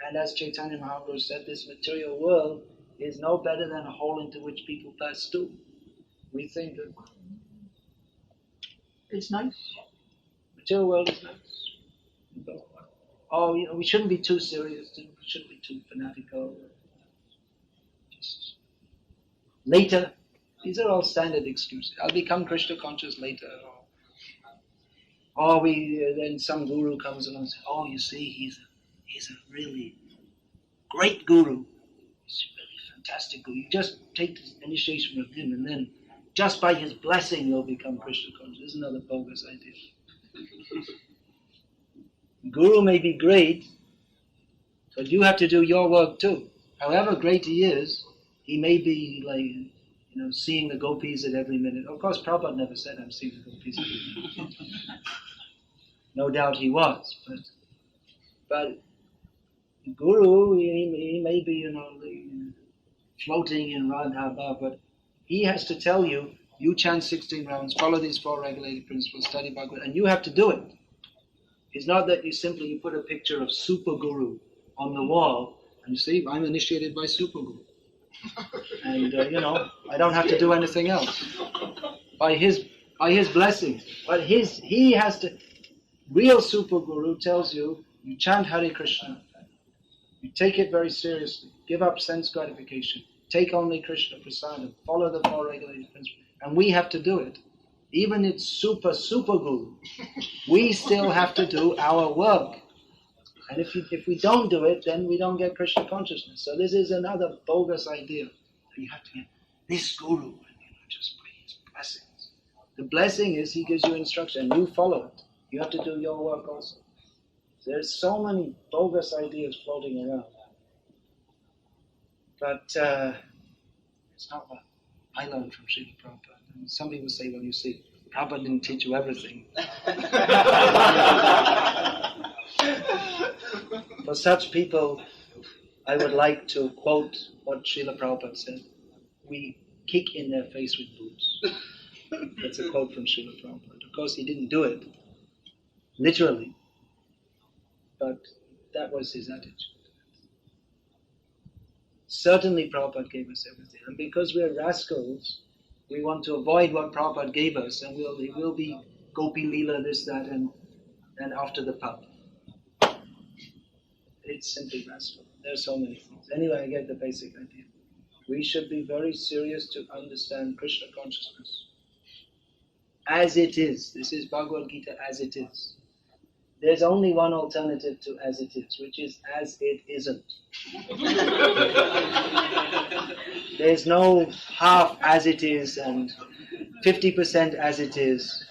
And as Chaitanya Mahaprabhu said, this material world is no better than a hole into which people pass through. We think that it's nice. Material world is nice. Oh, we shouldn't be too serious. We shouldn't be too fanatical. Just later. These are all standard excuses. I'll become Krishna conscious later. Or then some guru comes along and says, "Oh, you see, he's a really great guru. He's a really fantastic guru. You just take the initiation from him, and then just by his blessing you'll become Krishna conscious." This is another bogus idea. Guru may be great, but you have to do your work too. However great he is, he may be like, seeing the gopis at every minute. Of course, Prabhupada never said, "I'm seeing the gopis at every minute." No doubt he was, but Guru, he may be, floating in Radha, but he has to tell you, you chant 16 rounds, follow these 4 regulated principles, study Bhagavad, and you have to do it. It's not that you put a picture of Super Guru on the wall, and you see, I'm initiated by Super Guru. And, I don't have to do anything else. By his blessing. But he has to, real Super Guru tells you, you chant Hare Krishna, You take it very seriously. Give up sense gratification. Take only Krishna prasadam. Follow the four regulated principles. And we have to do it. Even it's super guru. We still have to do our work. And if we don't do it, then we don't get Krishna consciousness. So this is another bogus idea. You have to get this guru and just pray his blessings. The blessing is he gives you instruction and you follow it. You have to do your work also. There's so many bogus ideas floating around. But it's not what I learned from Srila Prabhupada. And some people say, well, you see, Prabhupada didn't teach you everything. For such people, I would like to quote what Srila Prabhupada said. We kick in their face with boots. That's a quote from Srila Prabhupada. Of course, he didn't do it, literally. But that was his attitude. Certainly Prabhupada gave us everything. And because we're rascals, we want to avoid what Prabhupada gave us, and it will be Gopi Leela, this, that, and after the pub. It's simply rascal. There are so many things. Anyway, I get the basic idea. We should be very serious to understand Krishna consciousness. As it is. This is Bhagavad Gita as it is. There's only one alternative to as it is, which is as it isn't. There's no half as it is and 50% as it is.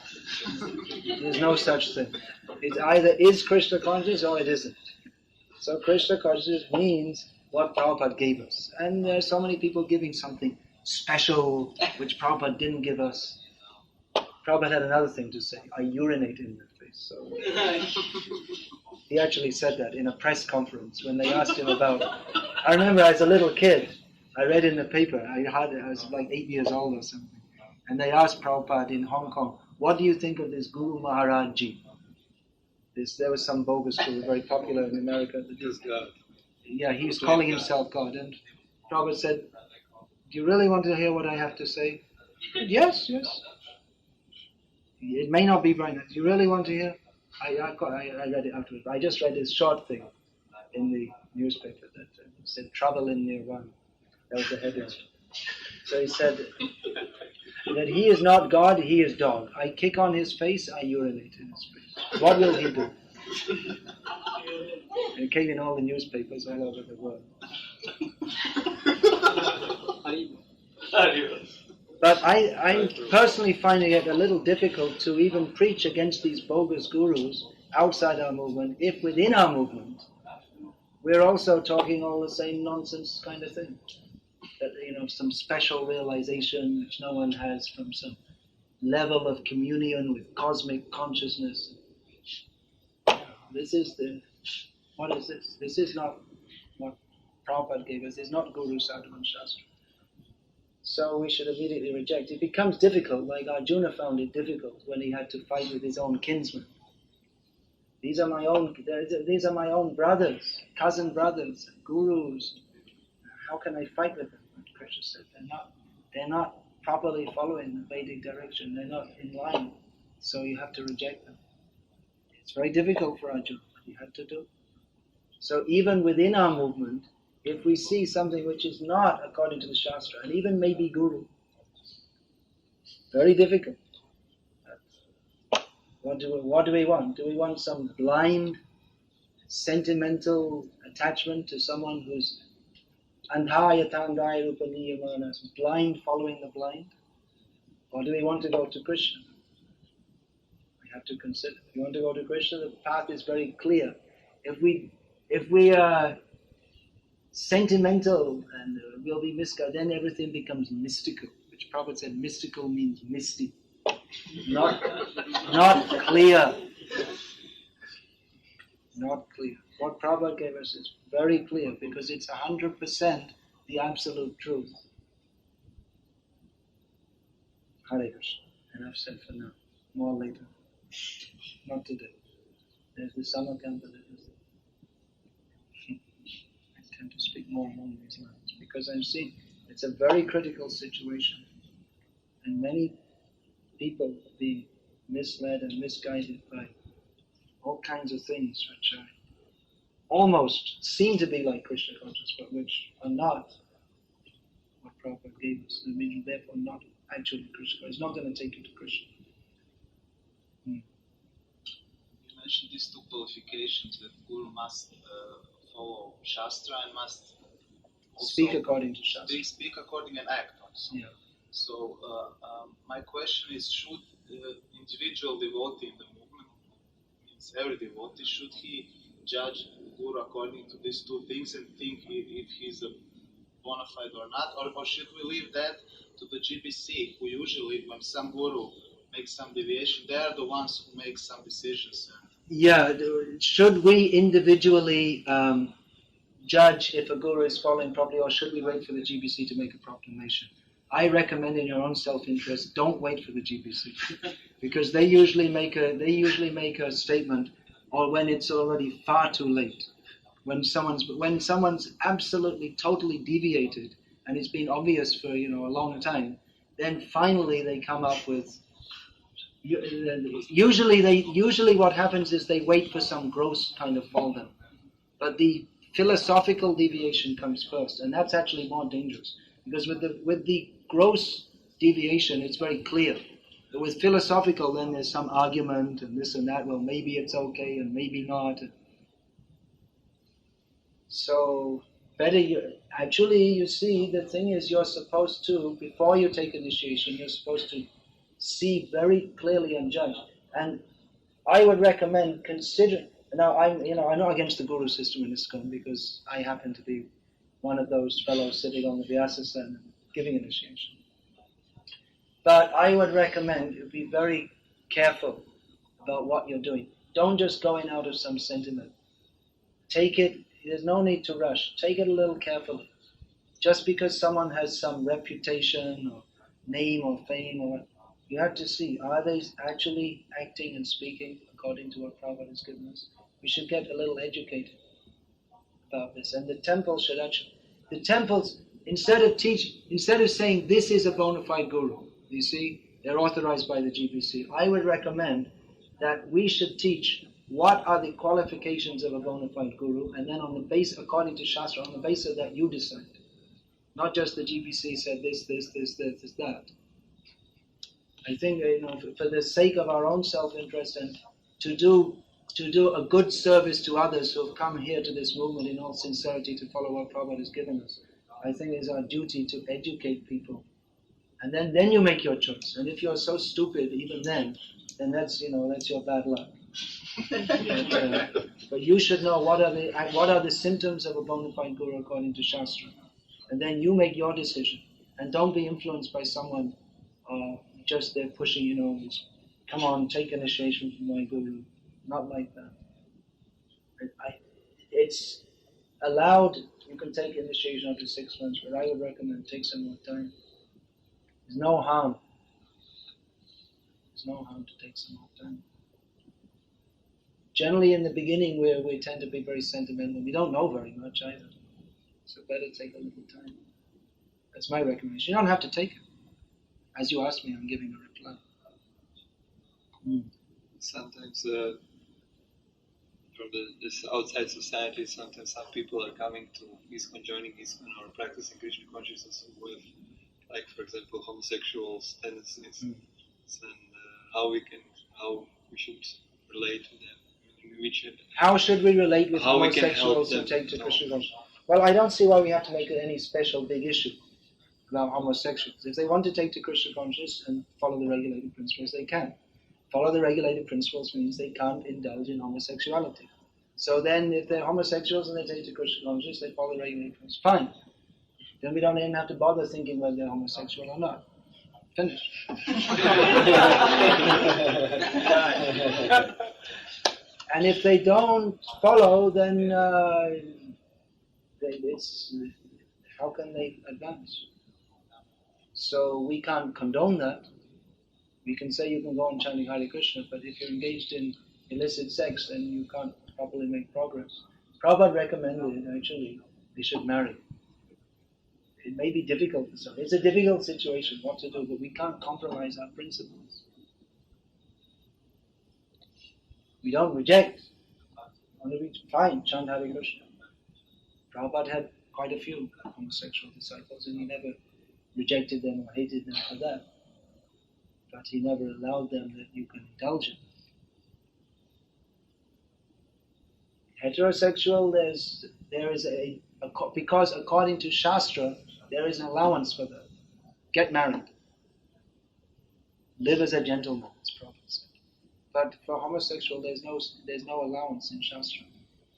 There's no such thing. It either is Krishna conscious or it isn't. So Krishna consciousness means what Prabhupada gave us. And there are so many people giving something special which Prabhupada didn't give us. Prabhupada had another thing to say. I urinate in their face. So he actually said that in a press conference when they asked him about. I remember as a little kid, I read in the paper. I was like 8 years old or something, and they asked Prabhupada in Hong Kong, "What do you think of this Guru Maharaj Ji?" There was some bogus guru, very popular in America. Yeah, he was calling himself God, and Prabhupada said, "Do you really want to hear what I have to say?" He said, yes. It may not be very nice. You really want to hear? I read it afterwards. I just read this short thing in the newspaper that said trouble in Nirvana. That was the headline. So he said that he is not God, he is dog. I kick on his face, I urinate in his face. What will he do? And it came in all the newspapers all over the world. But I personally finding it a little difficult to even preach against these bogus gurus outside our movement, if within our movement we're also talking all the same nonsense kind of thing. That, some special realization which no one has from some level of communion with cosmic consciousness. What is this? This is not what Prabhupada gave us. It's not Guru Sadhana Shastra. So we should immediately reject. It becomes difficult, like Arjuna found it difficult when he had to fight with his own kinsmen. These are my own brothers, cousin brothers, gurus. How can I fight with them? Krishna said, they're not properly following the Vedic direction. They're not in line. So you have to reject them. It's very difficult for Arjuna, but you have to do. So even within our movement, if we see something which is not according to the Shastra, and even maybe Guru, very difficult. What do we want? Do we want some blind, sentimental attachment to someone who's andhaya tandaya rupaniyamana, blind following the blind? Or do we want to go to Krishna? We have to consider. If you want to go to Krishna, the path is very clear. If we are sentimental and will be misguided, then everything becomes mystical, which Prabhupada said mystical means misty, not clear. Not clear. What Prabhupada gave us is very clear because it's 100% the absolute truth. Hare Krishna. Enough said for now. More later. Not today. There's the summer camp that I tend to speak more along these lines because I'm seeing it's a very critical situation and many people are being misled and misguided by all kinds of things which are almost seem to be like Krishna conscious, but which are not what Prabhupada gave us. I mean, therefore not actually Krishna. It's not going to take you to Krishna.
You mentioned these two qualifications, that Guru must follow Shastra and must also
Speak according to Shastra.
speak according and act also.
Yeah.
So my question is, should individual devotee in the movement, means every devotee, should he judge Guru according to these two things and think if he's a bona fide or not, or should we leave that to the GBC, who usually, when some Guru makes some deviation, they are the ones who make some decisions?
Yeah, should we individually judge if a Guru is following properly, or should we wait for the GBC to make a proclamation? I recommend, in your own self-interest, don't wait for the GBC, because they usually make a statement, or when it's already far too late, when someone's absolutely totally deviated and it's been obvious for a long time, then finally they come up with. Usually what happens is they wait for some gross kind of fall down, but the philosophical deviation comes first, and that's actually more dangerous, because with the gross deviation it's very clear. But with philosophical, then there's some argument and this and that. Well, maybe it's okay and maybe not. So better you see, the thing is, you're supposed to, before you take initiation, you're supposed to see very clearly and judge. And I would recommend consider. Now I'm not against the Guru system in ISKCON, because I happen to be one of those fellows sitting on the Vyasa and giving initiation. But I would recommend you be very careful about what you're doing. Don't just go in out of some sentiment. Take it. There's no need to rush. Take it a little carefully. Just because someone has some reputation or name or fame, or you have to see, are they actually acting and speaking according to what Prabhupada has given us? We should get a little educated about this. And the temples, instead of saying this is a bona fide Guru, you see, they're authorized by the GBC, I would recommend that we should teach what are the qualifications of a bona fide Guru, and then according to Shastra, on the basis of that you decide. Not just the GBC said this, that. I think, for the sake of our own self-interest and to do a good service to others who have come here to this movement in all sincerity to follow what Prabhupada has given us, I think it's our duty to educate people. And then you make your choice. And if you're so stupid even then that's your bad luck. But you should know what are the symptoms of a bona fide Guru according to Shastra. And then you make your decision. And don't be influenced by someone just they're pushing, come on, take initiation from my Guru. Not like that. It's allowed, you can take initiation up to 6 months, but I would recommend take some more time. There's no harm. There's no harm to take some more time. Generally in the beginning we tend to be very sentimental. We don't know very much either. So better take a little time. That's my recommendation. You don't have to take it. As you asked me, I'm giving a reply.
Sometimes from this outside society, sometimes some people are coming to ISKCON, joining ISKCON, or practicing Krishna consciousness with, like, for example, homosexuals tendencies, and how we should relate to them.
How should we relate with homosexuals who take to Krishna consciousness? Well, I don't see why we have to make it any special big issue about homosexuals. If they want to take to Krishna consciousness and follow the regulated principles, they can. Follow the regulated principles means they can't indulge in homosexuality. So then if they're homosexuals and they take to Krishna consciousness, they follow the regulated principles. Fine. Then we don't even have to bother thinking whether they're homosexual or not. Finish. And if they don't follow, then how can they advance? So we can't condone that. We can say you can go on chanting Hare Krishna, but if you're engaged in illicit sex, then you can't properly make progress. Prabhupada recommended, actually, they should marry. It may be difficult for some. It's a difficult situation, what to do, but we can't compromise our principles. We don't reject. want to be fine, chant Hare Krishna. Prabhupada had quite a few homosexual disciples, and he never rejected them or hated them for that. But he never allowed them that you can indulge in. Heterosexual, there is because according to Shastra, there is an allowance for that. Get married. Live as a gentleman, as Prabhupada said. But for homosexual, there's no allowance in Shastra.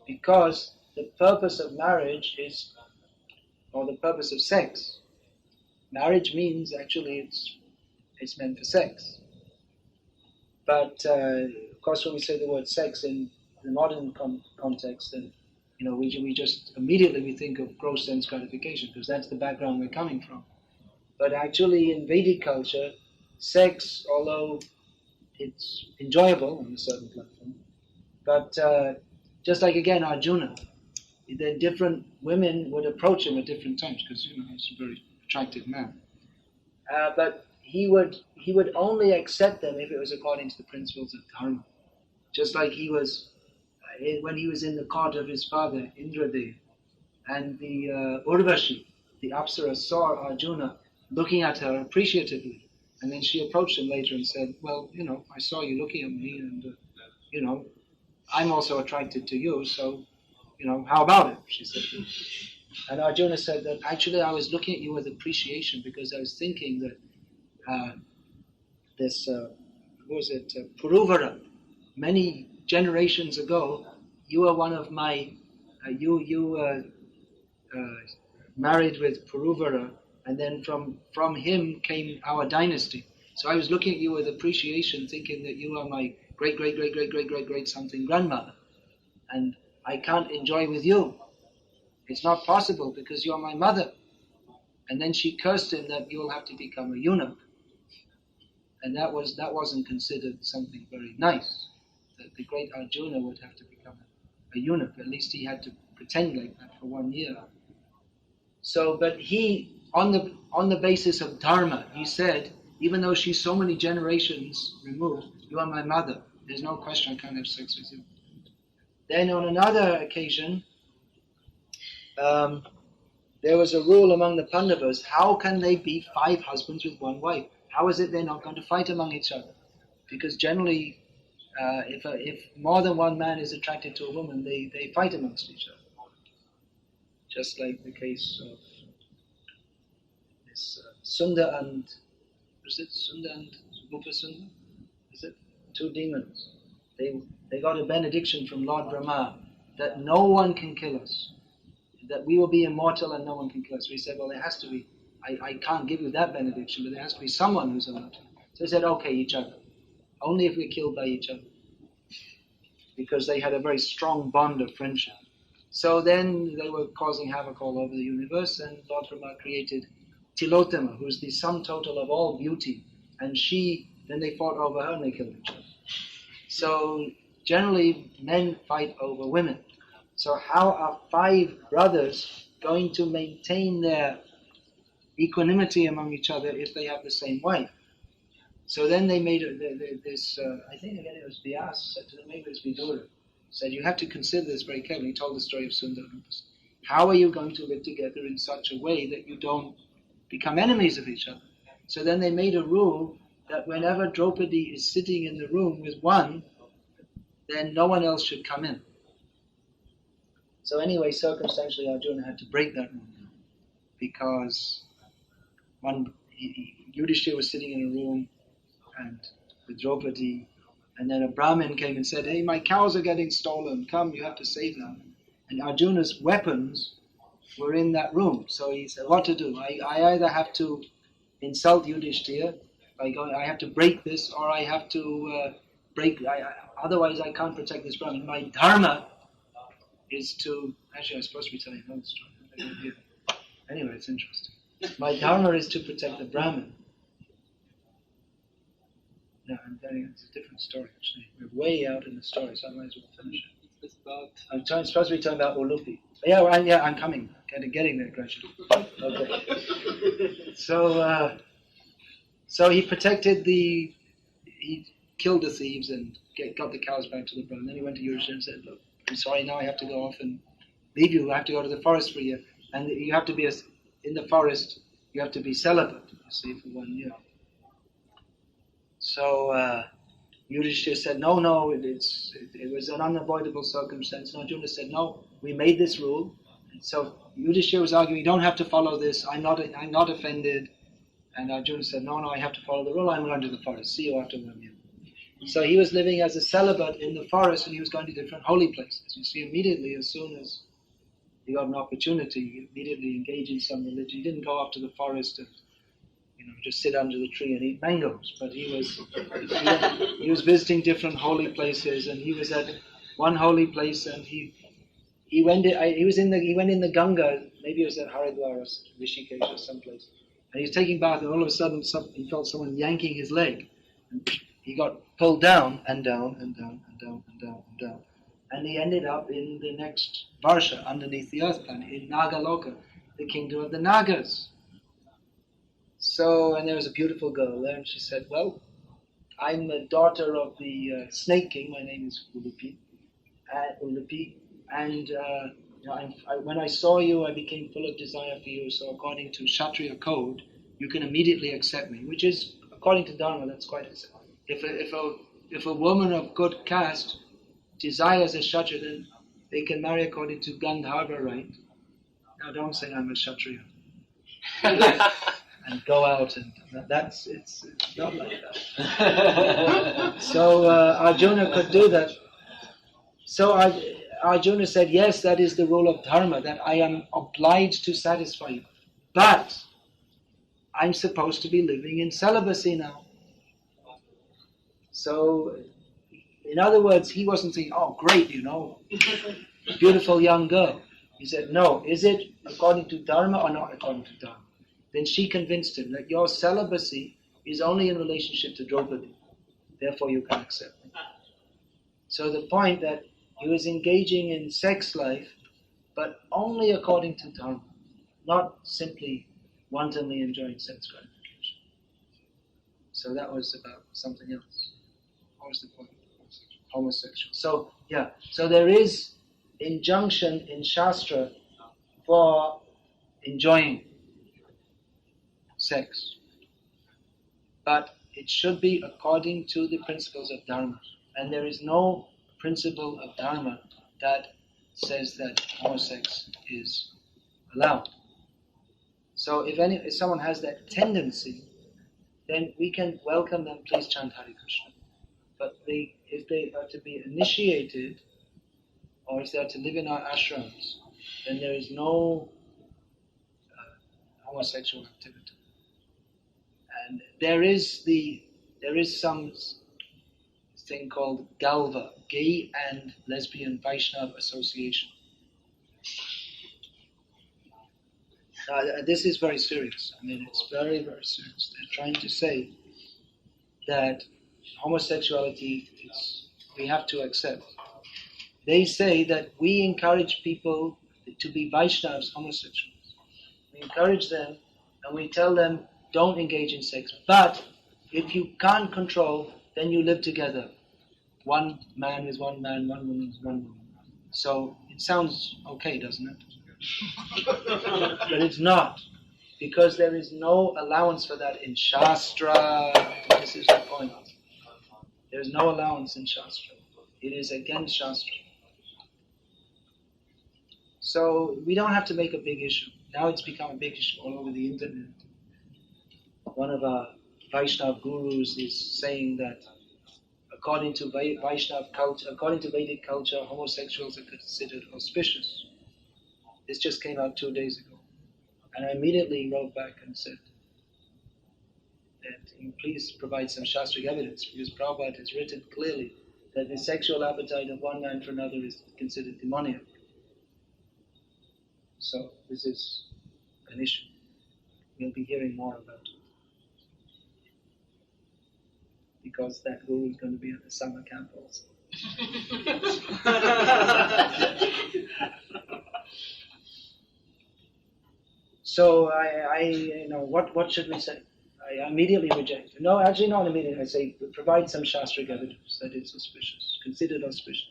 Because the purpose of marriage is, or the purpose of sex, marriage means actually it's meant for sex. But of course, when we say the word sex in the modern context, then we just immediately think of gross sense gratification because that's the background we're coming from. But actually, in Vedic culture, sex, although it's enjoyable on a certain platform, but just like again Arjuna, the different women would approach him at different times because he's a very attractive man. But he would only accept them if it was according to the principles of dharma. Just like he was when he was in the court of his father Indradev, and the Urvashi, the Apsara, saw Arjuna looking at her appreciatively, and then she approached him later and said, "Well, I saw you looking at me, and I'm also attracted to you, so how about it?" She said. And Arjuna said that actually I was looking at you with appreciation because I was thinking that Puruvara, many generations ago, you were one of my, married with Puruvara, and then from him came our dynasty. So I was looking at you with appreciation, thinking that you are my great something grandmother, and I can't enjoy with you. It's not possible because you're my mother. And then she cursed him that you'll have to become a eunuch. And that wasn't considered something very nice. That the great Arjuna would have to become a eunuch. At least he had to pretend like that for 1 year. So, but he, on the basis of dharma, he said, even though she's so many generations removed, you are my mother. There's no question I can't have sex with you. Then on another occasion, there was a rule among the Pandavas, how can they be 5 husbands with 1 wife? How is it they're not going to fight among each other? Because generally, if more than one man is attracted to a woman, they fight amongst each other. Just like the case of this Sunda and Upasunda? Is it? 2 demons. They got a benediction from Lord Brahma that no one can kill us, that we will be immortal and no one can kill us. So he said, well, there has to be, I can't give you that benediction, but there has to be someone who's immortal. So he said, okay, each other. Only if we're killed by each other. Because they had a very strong bond of friendship. So then they were causing havoc all over the universe, and Lord Brahma created Tilotama, who's the sum total of all beauty. And then they fought over her and they killed each other. So generally, men fight over women. So how are 5 brothers going to maintain their equanimity among each other if they have the same wife? So then they made this, I think again it was Vyas, said to them, maybe it was Vidura, said you have to consider this very carefully. He told the story of Sundar. How are you going to live together in such a way that you don't become enemies of each other? So then they made a rule that whenever Draupadi is sitting in the room with one, then no one else should come in. So anyway, circumstantially, Arjuna had to break that rule because Yudhishthira was sitting in a room and with Draupadi, and then a Brahmin came and said, hey, my cows are getting stolen, come, you have to save them. And Arjuna's weapons were in that room. So he said, what to do? I either have to insult Yudhishthira by going, I have to break this, or I have to otherwise I can't protect this Brahmin. My dharma is to, actually I'm supposed to be telling another story. Anyway, it's interesting. My dharma is to protect the Brahmin. No, I'm telling you, it's a different story actually. We're way out in the story, so I might as well finish it. I'm supposed to be talking about Ulupi. Yeah, I'm coming. Getting there gradually. Okay. So he protected he killed the thieves and got the cows back to the Brahmin. Then he went to Yudhishthira and said, look, I'm sorry, now I have to go off and leave you. I have to go to the forest for a year. And you have to be, in the forest, you have to be celibate, you see, for 1 year. So Yudhishthira said, no, it was an unavoidable circumstance. And Arjuna said, no, we made this rule. And so Yudhishthira was arguing, you don't have to follow this, I'm not offended. And Arjuna said, no, I have to follow the rule, I'm going to the forest, see you after 1 year. So he was living as a celibate in the forest, and he was going to different holy places. You see, immediately, as soon as he got an opportunity, he immediately engaged in some religion. He didn't go up to the forest and just sit under the tree and eat mangoes. But he was visiting different holy places, and he was at one holy place, and he went in the Ganga. Maybe it was at Haridwar or Rishikesh or someplace, and he was taking a bath, and all of a sudden he felt someone yanking his leg, and he got pulled down and down and down and down and down and down. And he ended up in the next Varsha, underneath the earth planet, in Nagaloka, the kingdom of the Nagas. So, and there was a beautiful girl there, and she said, well, I'm the daughter of the Snake King, my name is Ulupi, and when I saw you, I became full of desire for you, so according to Kshatriya code, you can immediately accept me, which is, according to Dharma, that's quite acceptable. If a woman of good caste desires a Kshatriya, then they can marry according to Gandharva right. Now don't say I'm a Kshatriya. And go out and it's not like that. So Arjuna could do that. So Arjuna said, yes, that is the rule of Dharma, that I am obliged to satisfy you. But I'm supposed to be living in celibacy now. So, in other words, he wasn't saying, oh, great, beautiful young girl. He said, no, is it according to Dharma or not according to Dharma? Then she convinced him that your celibacy is only in relationship to Draupadi. Therefore, you can accept me. So the point that he was engaging in sex life, but only according to Dharma, not simply wantonly enjoying sense gratification. So that was about something else. What was the point? Homosexual. So there is injunction in Shastra for enjoying sex, but it should be according to the principles of Dharma. And there is no principle of Dharma that says that homosex is allowed. So if someone has that tendency, then we can welcome them, please chant Hare Krishna. But if they are to be initiated, or if they are to live in our ashrams, then there is no homosexual activity. And there is some thing called Galva, Gay and Lesbian Vaishnava Association. This is very serious. I mean, it's very, very serious. They're trying to say that homosexuality we have to accept. They say that we encourage people to be Vaishnavas, homosexuals. We encourage them and we tell them, don't engage in sex. But if you can't control, then you live together. One man is one man, one woman is one woman. So it sounds okay, doesn't it? But it's not. Because there is no allowance for that in Shastra. This is the point. There is no allowance in Shastra. It is against Shastra. So we don't have to make a big issue. Now it's become a big issue all over the internet. One of our Vaishnava gurus is saying that according to Vaishnava culture, according to Vedic culture, homosexuals are considered auspicious. This just came out 2 days ago. And I immediately wrote back and said that please provide some Shastric evidence, because Prabhupada has written clearly that the sexual appetite of one man for another is considered demoniac. So this is an issue. We'll be hearing more about it. Because that guru is going to be at the summer camp also. So what should we say? I immediately reject. No, actually not immediately. I say provide some Shastric evidence that it's auspicious, considered auspicious.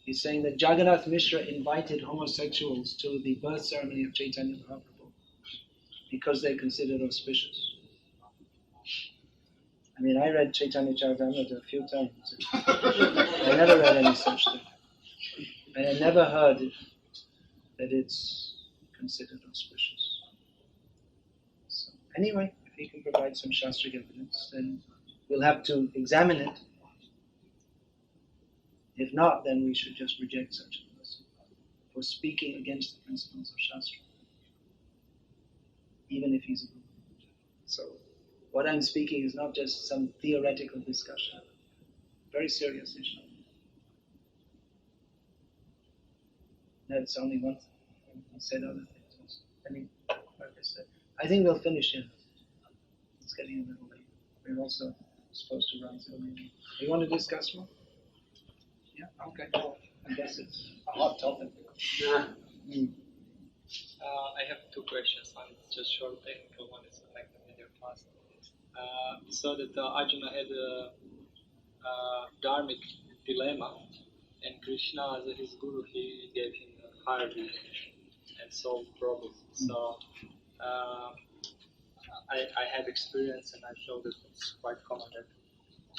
He's saying that Jagannath Mishra invited homosexuals to the birth ceremony of Chaitanya Mahaprabhu because they're considered auspicious. I mean, I read Chaitanya Charitamrita a few times. I never read any such thing. And I never heard that it's considered auspicious. So, anyway, if he can provide some Shastric evidence, then we'll have to examine it. If not, then we should just reject such a person for speaking against the principles of Shastra, even if he's a guru. So, what I'm speaking is not just some theoretical discussion, very serious issue. That's only one thing. I said other things also. I mean, like I said, I think we'll finish here. It's getting a little late. We're also supposed to run, so maybe. You want to discuss more? Yeah, okay. I guess it's a hot topic.
I have two questions. One is just short technical, one is like the media class. We saw that Arjuna had a dharmic dilemma, and Krishna, as his guru, he gave him a higher vision and solved problems. So I have experience, and I feel that it's quite common that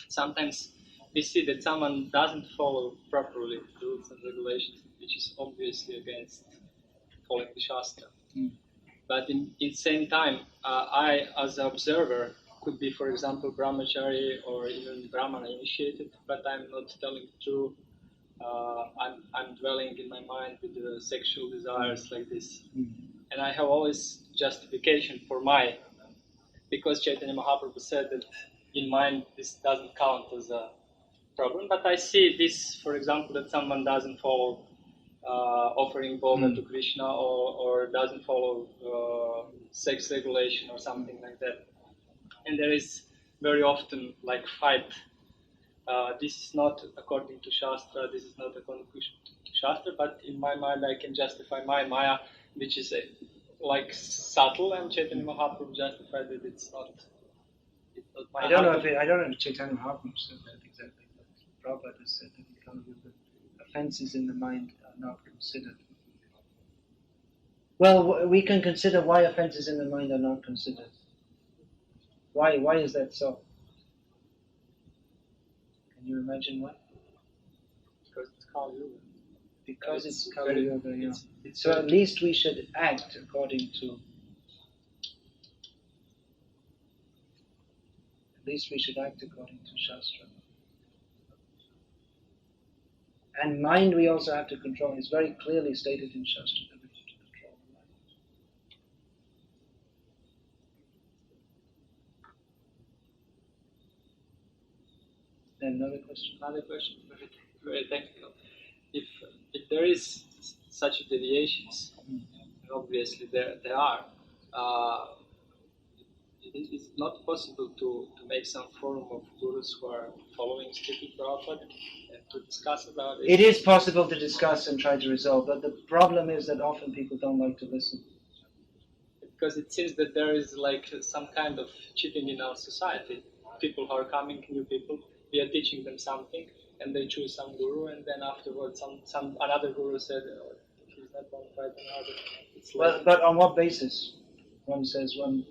sometimes we see that someone doesn't follow properly the rules and regulations, which is obviously against following the Shastra. But in the same time, I, as an observer, could be, for example, brahmachari or even brahmana initiated, but I'm not telling the truth. I'm dwelling in my mind with the sexual desires like this. And I have always justification for my, because Chaitanya Mahaprabhu said that in mind this doesn't count as a problem, but I see this, for example, that someone doesn't follow offering bhoga to Krishna or doesn't follow sex regulation or something like that. And there is very often like fight. This is not according to Shastra, this is not according to Shastra, but in my mind I can justify my Maya, which is like subtle, and Chaitanya Mahaprabhu justified that it's not my
I don't know if Chaitanya Mahaprabhu said that exactly, but Prabhupada has said that because of the offenses in the mind are not considered. Well, we can consider why offenses in the mind are not considered. Why is that so? Can you imagine why?
Because it's Kali Yuga.
Because it's Kali Yuga, yeah. So at least we should act according to. At least we should act according to Shastra. And mind we also have to control. It's very clearly stated in Shastra that we have to control the mind. Then another question.
Another question, very technical. If there is such deviations, and obviously there are, it is not possible to make some forum of gurus who are following strictly Prabhupada and to discuss about it.
It is possible to discuss and try to resolve, but the problem is that often people don't like to listen.
Because it seems that there is like some kind of cheating in our society. People who are coming, new people, we are teaching them something, and they choose some guru, and then afterwards some another guru said, oh, he's not qualified. It's
Well, but on what basis? One says on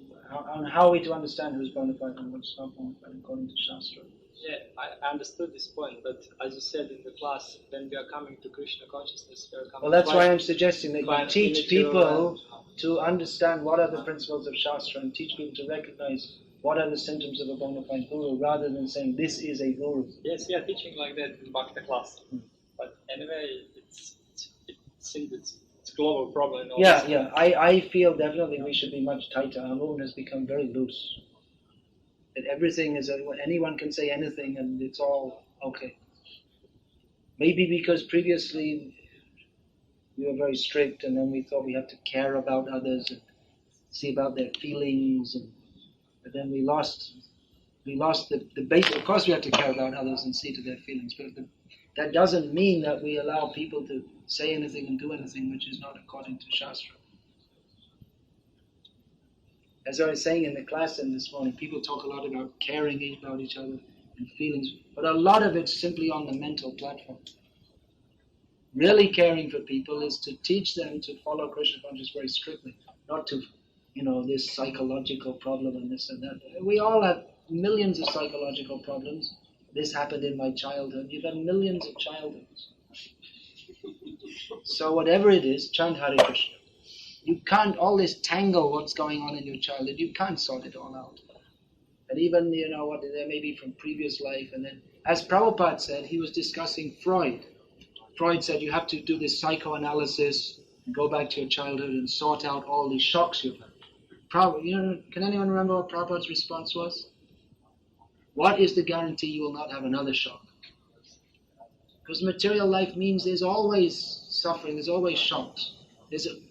how are we to understand who's bona fide and what's not bona fide according to Shastra?
Yeah, I understood this point, but as you said in the class, when we are coming to Krishna consciousness, we are coming.
Well, that's why I'm suggesting that you
quite
teach
immature
people to understand what are the principles of Shastra and teach people to recognize what are the symptoms of a bona fide guru rather than saying this is a guru.
Yes, we are teaching like that in Bhakta class. But anyway, it seems it's a global problem.
Yeah. I feel definitely we should be much tighter. Our movement has become very loose. That everything is, anyone can say anything and it's all okay. Maybe because previously we were very strict and then we thought we had to care about others and see about their feelings, but then we lost the base. Of course we have to care about others and see to their feelings, but that doesn't mean that we allow people to say anything and do anything which is not according to Shastra. As I was saying in the class this morning, people talk a lot about caring about each other and feelings, but a lot of it's simply on the mental platform. Really caring for people is to teach them to follow Krishna consciousness very strictly, not to, this psychological problem and this and that. We all have millions of psychological problems. This happened in my childhood. You've had millions of childhoods. So whatever it is, chant Hare Krishna. You can't all this tangle what's going on in your childhood. You can't sort it all out. And even, what there may be from previous life. And then, as Prabhupada said, he was discussing Freud. Freud said you have to do this psychoanalysis, go back to your childhood and sort out all these shocks you've had. Can anyone remember what Prabhupada's response was? What is the guarantee you will not have another shock? Because material life means there's always suffering, there's always shocks.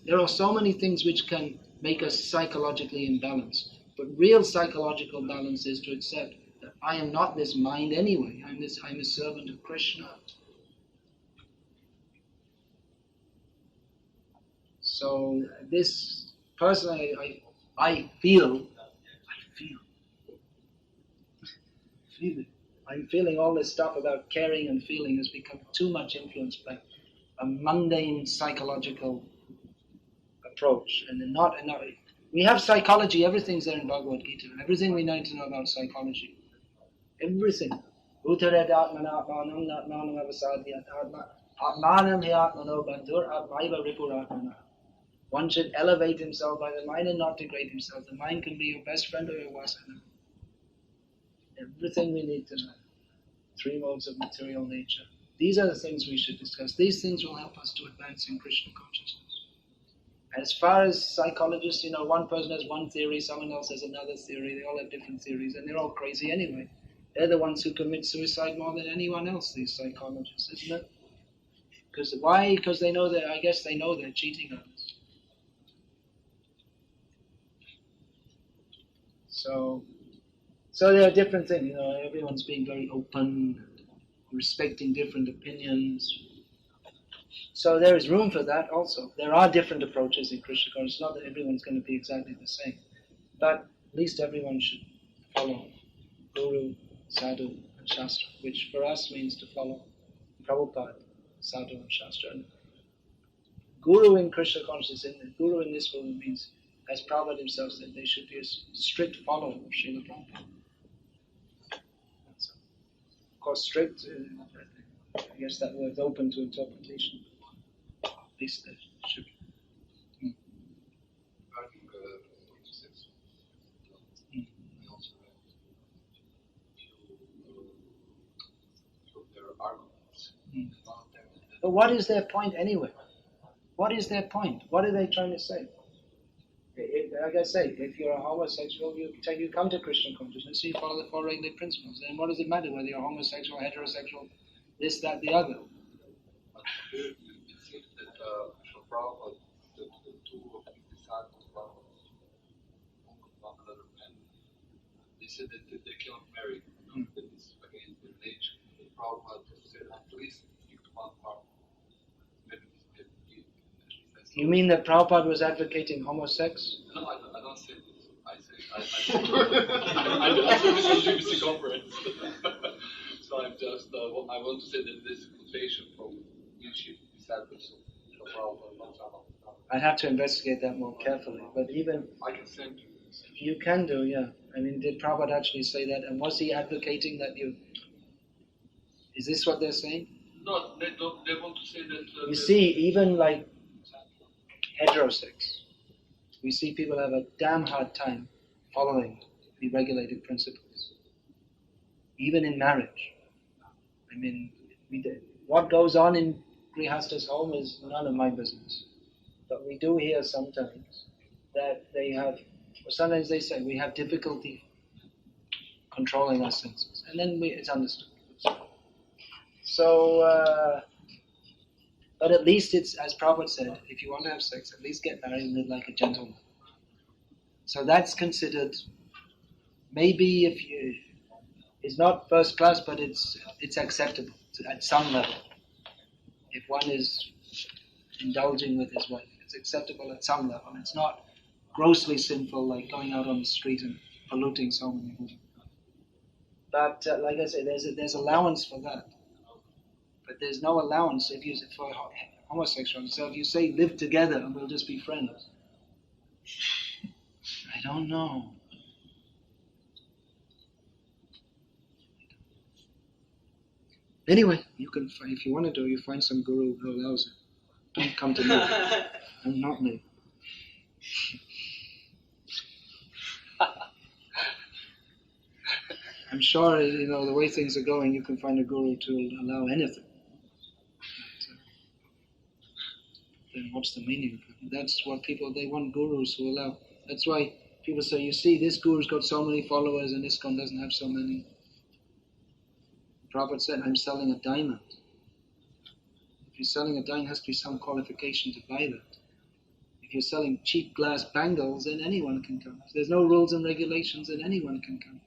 There are so many things which can make us psychologically imbalanced. But real psychological balance is to accept that I am not this mind anyway. I'm a servant of Krishna. So this personally, I feel it. I'm feeling all this stuff about caring and feeling has become too much influenced by a mundane psychological approach, and not. We have psychology. Everything's there in Bhagavad Gita. Everything we need to know about psychology. Everything. One should elevate himself by the mind and not degrade himself. The mind can be your best friend or your worst enemy. Everything we need to know. 3 modes of material nature. These are the things we should discuss. These things will help us to advance in Krishna consciousness. As far as psychologists, one person has one theory, someone else has another theory. They all have different theories, and they're all crazy anyway. They're the ones who commit suicide more than anyone else, these psychologists, isn't it? Because why? Because they know that, I guess they know they're cheating on us. So there are different things, everyone's being very open, respecting different opinions. So there is room for that also. There are different approaches in Krishna consciousness. It's not that everyone's going to be exactly the same. But at least everyone should follow Guru, Sadhu, and Shastra, which for us means to follow Prabhupada, Sadhu, and Shastra. And Guru in Krishna consciousness, Guru in this world means, as Prabhupada himself said, they should be a strict follower of Srila Prabhupada. Of course, strict, I guess that word's open to interpretation. At least they should be.
Regarding six, I also read their arguments.
But what is their point anyway? What is their point? What are they trying to say? Like I say, if you're a homosexual, you come to Krishna consciousness, so you follow the 4 regulated principles. And what does it matter whether you're homosexual, heterosexual, this, that, the other?
But it seems that Srila Prabhupada, the 2 of his disciples, one another man, they said that they cannot marry, that it's against their nature. And Prabhupada said at least stick to one part.
You mean that Prabhupada was advocating homosex?
No, I don't say this. I say I say this on BBC conference. So I'm just I want to say that this is quotation from YouTube disciples of Prabhupada, not Prabhupada.
I'd have to investigate that more carefully. But even
I can send you this.
You can do, yeah. I mean, did Prabhupada actually say that? And was he advocating that you? Is this what they're saying?
No, they don't. They want to say that.
You see, even like heterosex, we see people have a damn hard time following the regulated principles, even in marriage. I mean, what goes on in Grihasta's home is none of my business. But we do hear sometimes that they have, or sometimes they say we have difficulty controlling our senses, and then it's understood. So, but at least it's, as Prabhupada said, if you want to have sex, at least get married and live like a gentleman. So that's considered, maybe it's not first class, but it's acceptable at some level. If one is indulging with his wife, it's acceptable at some level. It's not grossly sinful, like going out on the street and polluting so many women. But like I say, there's allowance for that. But there's no allowance if you for homosexuals. So if you say live together and we'll just be friends, I don't know. Anyway, you can if you want to do, you find some guru who allows it. Don't come to me. I'm not me. I'm sure, the way things are going, you can find a guru to allow anything. Then what's the meaning of it? That's what they want gurus who allow. That's why people say, you see, this guru's got so many followers and ISKCON doesn't have so many. The Prabhupada said, I'm selling a diamond. If you're selling a diamond, there has to be some qualification to buy that. If you're selling cheap glass bangles, then anyone can come. If there's no rules and regulations, then anyone can come.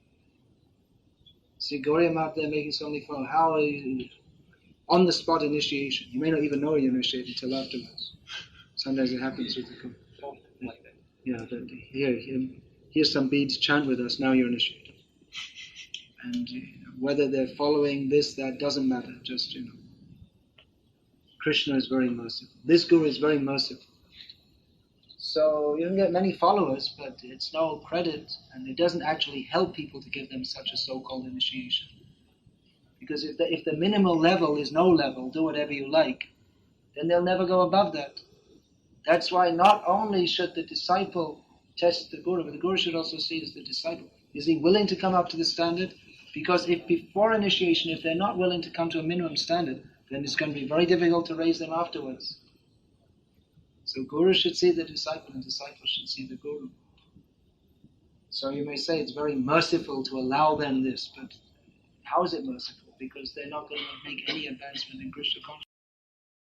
See, Gauriam out there making so many fun. How are you? On the spot initiation. You may not even know you're initiated until afterwards. Sometimes it happens with the
Like that.
Yeah, here's some beads, chant with us, now you're initiated. And whether they're following this, that doesn't matter. Just, Krishna is very merciful. This guru is very merciful. So you can get many followers, but it's no credit, and it doesn't actually help people to give them such a so-called initiation. Because if the minimal level is no level, do whatever you like, then they'll never go above that. That's why not only should the disciple test the guru, but the guru should also see as the disciple. Is he willing to come up to the standard? Because if before initiation, if they're not willing to come to a minimum standard, then it's going to be very difficult to raise them afterwards. So guru should see the disciple and disciple should see the guru. So you may say it's very merciful to allow them this, but how is it merciful? Because they're not going to make any advancement in Krishna consciousness.